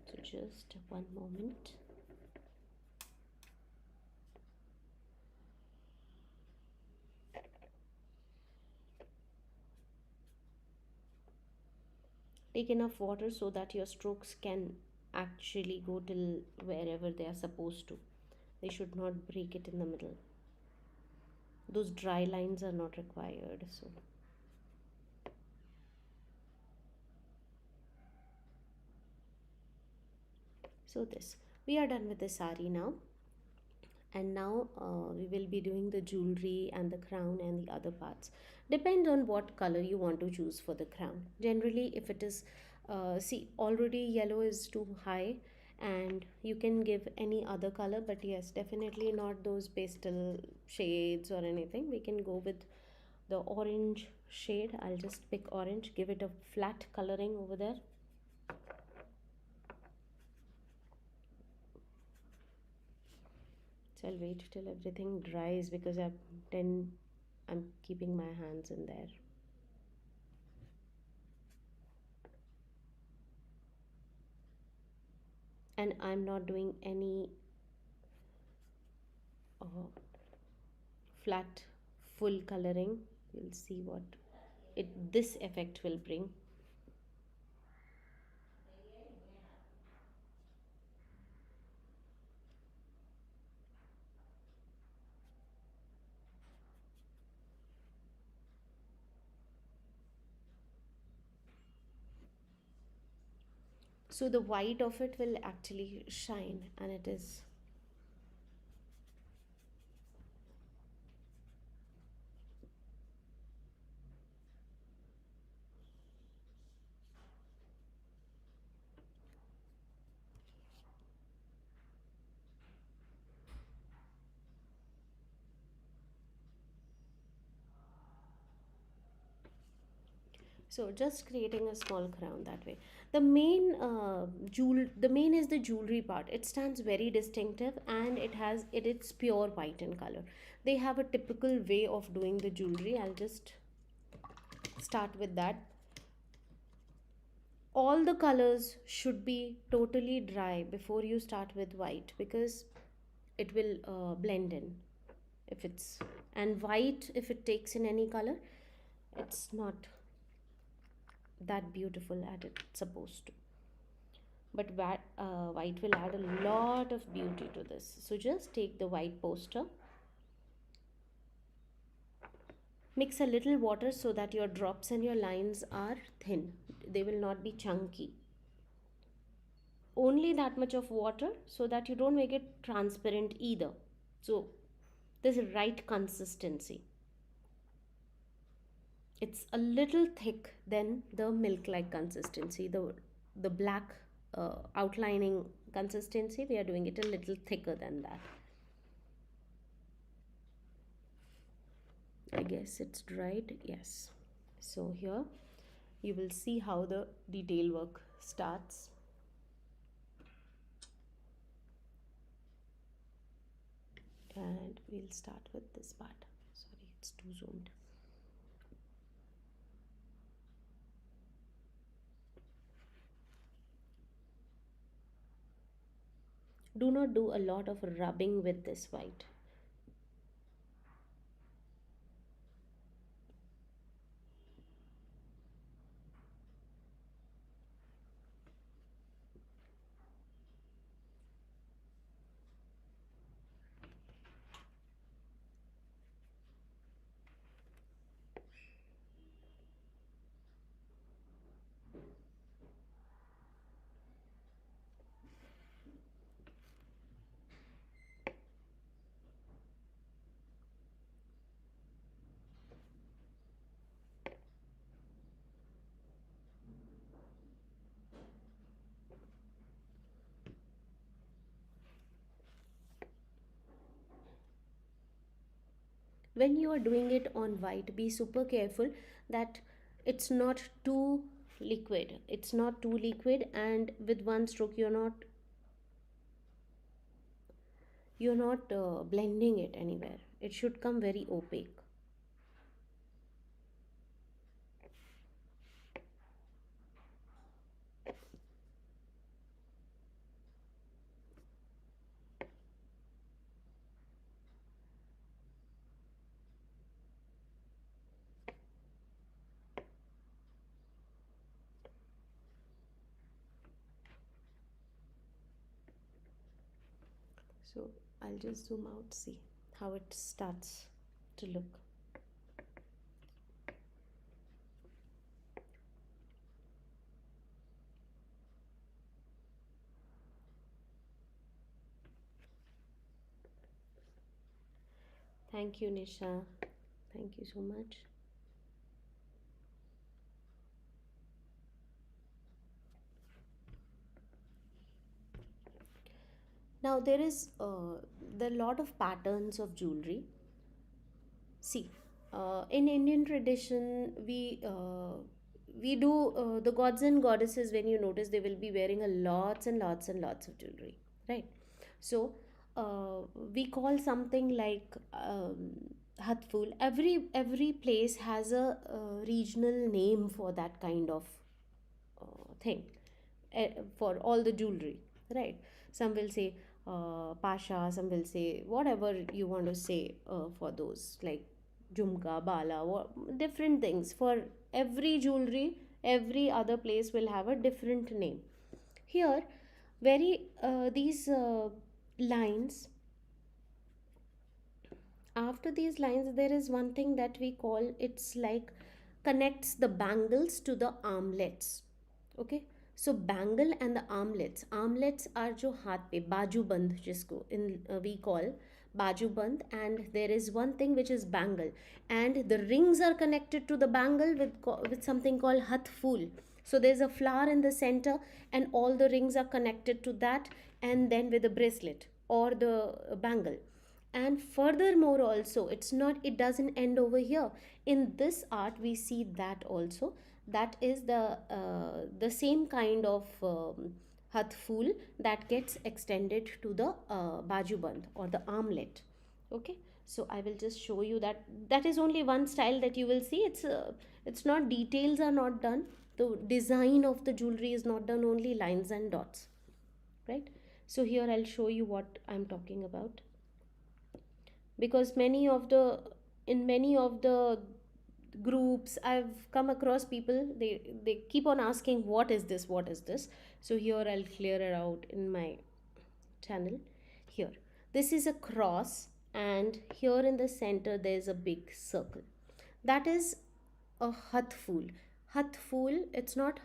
A: So just one moment. Take enough water so that your strokes can actually go till wherever they are supposed to. They should not break it in the middle. Those dry lines are not required. So this, we are done with the sari now. And now we will be doing the jewelry and the crown and the other parts. Depend on what color you want to choose for the crown. Generally, if it is see, already yellow is too high, and you can give any other color, but yes, definitely not those pastel shades or anything. We can go with the orange shade. I'll just pick orange, give it a flat coloring over there. So I'll wait till everything dries, because I'm keeping my hands in there. And I'm not doing any uh, flat full coloring. You'll see what this effect will bring. So the white of it will actually shine, and it is. So just creating a small crown that way. The main the main is the jewelry part. It stands very distinctive, and it's pure white in color. They have a typical way of doing the jewelry. I'll just start with that. All the colors should be totally dry before you start with white, because it will blend in if it's, and white, if it takes in any color, it's not that beautiful as it's supposed to. But white will add a lot of beauty to this. So just take the white poster, mix a little water so that your drops and your lines are thin, they will not be chunky. Only that much of water, so that you don't make it transparent either. So this is right consistency. It's a little thick than the milk like consistency, the black outlining consistency. We are doing it a little thicker than that. I guess it's dried, yes. So here you will see how the detail work starts. And we'll start with this part. Sorry, it's too zoomed. Do not do a lot of rubbing with this white. When you are doing it on white, be super careful that it's not too liquid. It's not too liquid, and with one stroke you're not blending it anywhere. It should come very opaque. So I'll just zoom out, see how it starts to look. Thank you, Nisha. Thank you so much. Now there is the lot of patterns of jewelry. See, in Indian tradition, we do the gods and goddesses. When you notice, they will be wearing a lots and lots and lots of jewelry, right? So we call something like Hatful. Every place has a regional name for that kind of thing, for all the jewelry, right? Some will say pasha, some will say whatever you want to say for those, like jumka, bala, different things for every jewelry. Every other place will have a different name. Here, very these lines, after these lines there is one thing that we call, it's like connects the bangles to the armlets. Okay, so bangle and the armlets are जो हाथ पे बाजू बंद जिसको in we call बाजू बंद, and there is one thing which is bangle, and the rings are connected to the bangle with something called hath fool. So there's a flower in the center, and all the rings are connected to that, and then with a bracelet or the bangle. And furthermore also, it doesn't end over here. In this art we see that also, That is the same kind of hath full that gets extended to the bajuband or the armlet. Okay, so I will just show you that. That is only one style that you will see. It's not, details are not done, the design of the jewelry is not done, only lines and dots, right? So here I'll show you what I'm talking about, because many of the groups I've come across people, they keep on asking what is this, what is this. So here I'll clear it out in my channel. Here, this is a cross, and here in the center there's a big circle. That is a hathful. Hathful, it's not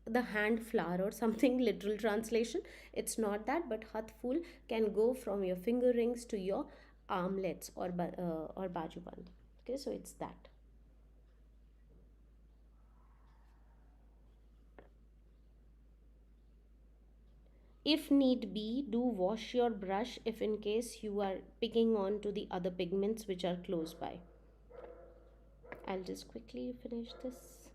A: the hand flower or something literal translation, it's not that, but hathful can go from your finger rings to your armlets or bajuband. Okay, so it's that. If need be, do wash your brush if in case you are picking on to the other pigments which are close by. I'll just quickly finish this.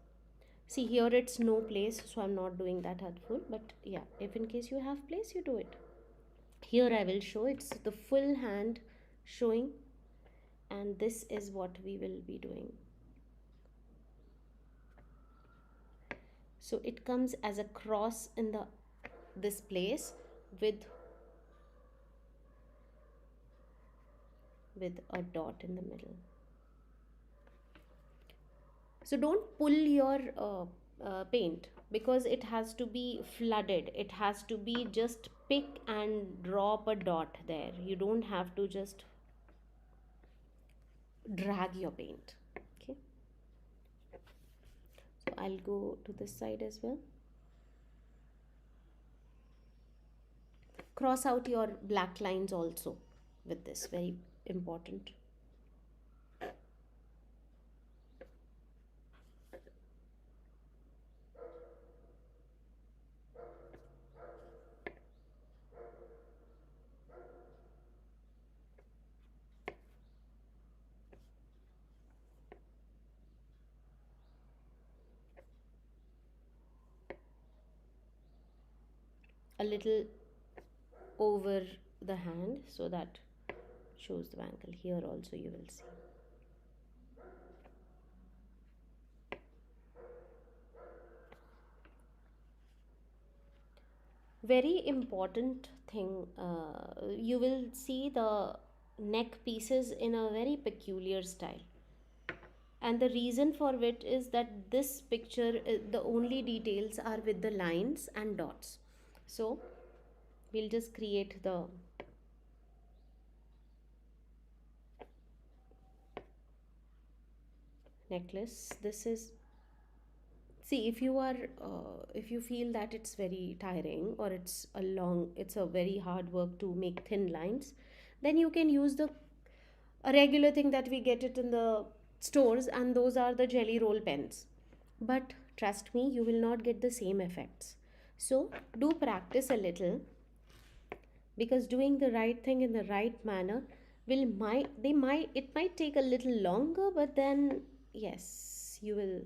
A: See, here it's no place, so I'm not doing that helpful. But yeah, if in case you have place, you do it. Here I will show it's the full hand showing, and this is what we will be doing. So it comes as a cross in the this place with a dot in the middle. So don't pull your paint, because it has to be flooded, it has to be just pick and drop a dot there. You don't have to just drag your paint. Okay, so I'll go to this side as well. Cross out your black lines also with this, very important. A little over the hand, so that shows the ankle. Here also you will see. Very important thing, you will see the neck pieces in a very peculiar style, and the reason for it is that this picture, the only details are with the lines and dots. So we'll just create the necklace. This is, see, if you feel that it's very tiring, or it's a very hard work to make thin lines, then you can use the a regular thing that we get it in the stores, and those are the jelly roll pens. But trust me, you will not get the same effects. So do practice a little, because doing the right thing in the right manner will might they might it might take a little longer, but then yes, you will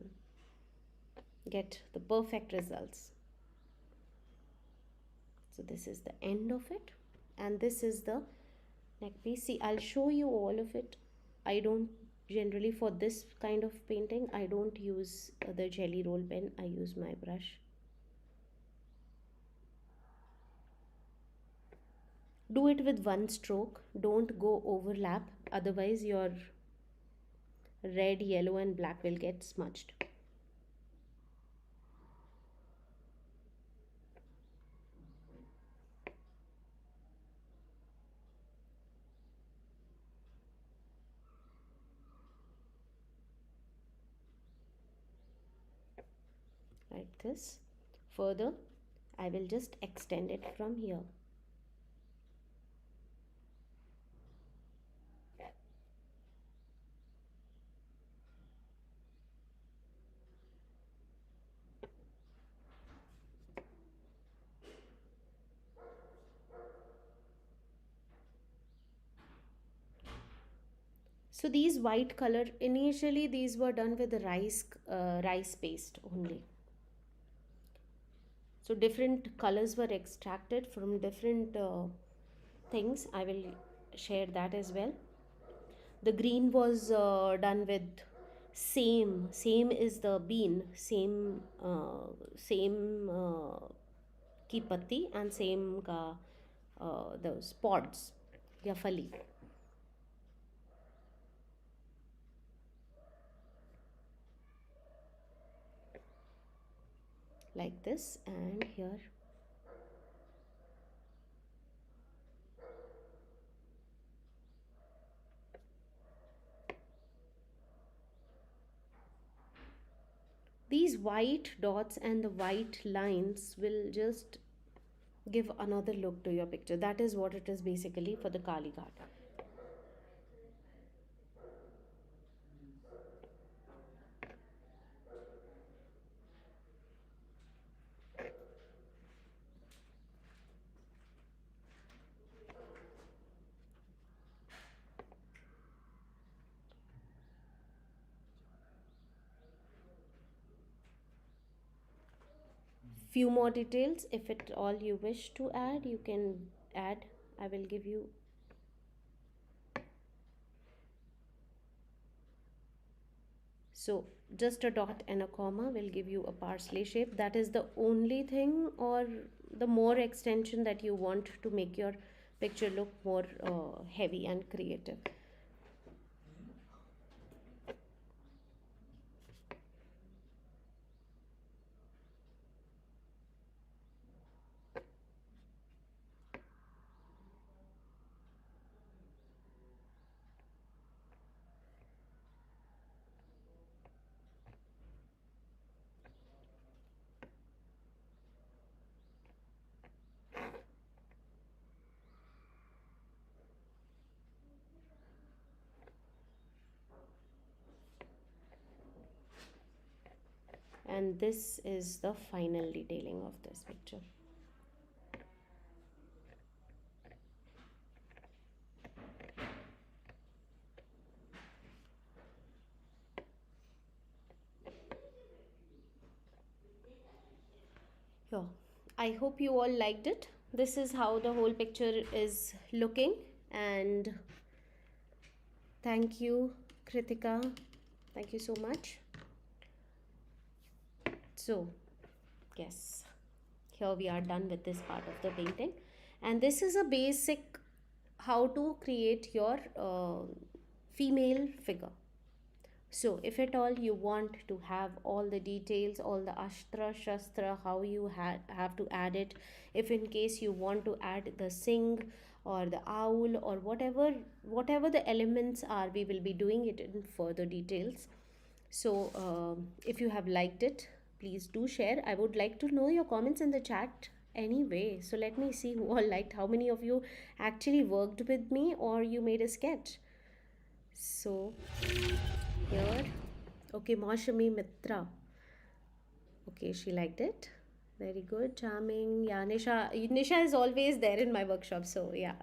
A: get the perfect results. So this is the end of it, and this is the neck piece. See, I'll show you all of it. I don't generally, for this kind of painting, I don't use the jelly roll pen, I use my brush. Do it with one stroke, don't go overlap, otherwise your red, yellow and black will get smudged. Like this. Further, I will just extend it from here. So these white color, initially these were done with the rice paste only. So different colors were extracted from different things. I will share that as well. The green was done with same is the bean, same ki patti and same ka those pods, ya fali, like this. And here these white dots and the white lines will just give another look to your picture. That is what it is basically for the Kali Ghat. Few more details, if it all you wish to add, you can add. I will give you. So just a dot and a comma will give you a parsley shape. That is the only thing, or the more extension that you want to make your picture look more heavy and creative. And this is the final detailing of this picture. Yeah, I hope you all liked it. This is how the whole picture is looking. And thank you, Kritika. Thank you so much. So, yes, here we are done with this part of the painting. And this is a basic how to create your female figure. So if at all you want to have all the details, all the ashtra shastra, how you have to add it, if in case you want to add the sing or the owl or whatever the elements are, we will be doing it in further details. So if you have liked it, please do share. I would like to know your comments in the chat anyway. So let me see who all liked, how many of you actually worked with me or you made a sketch. So here, okay, Maushami Mitra. Okay, she liked it. Very good, charming. Yeah, Nisha is always there in my workshop. So yeah.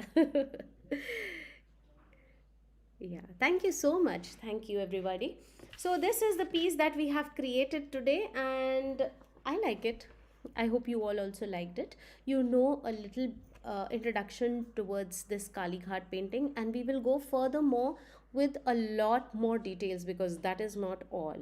A: Yeah, thank you so much. Thank you, everybody. So, this is the piece that we have created today, and I like it. I hope you all also liked it. You know a little introduction towards this Kali Ghat painting, and we will go furthermore with a lot more details because that is not all.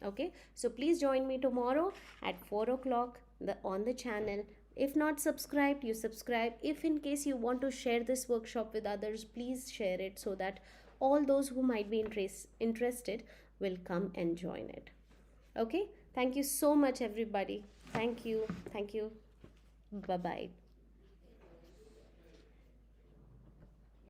A: Okay, so please join me tomorrow at 4 o'clock on the channel. If not subscribed, you subscribe. If in case you want to share this workshop with others, please share it so that all those who might be interested will come and join it. Okay, thank you so much, everybody. Thank you. Bye bye.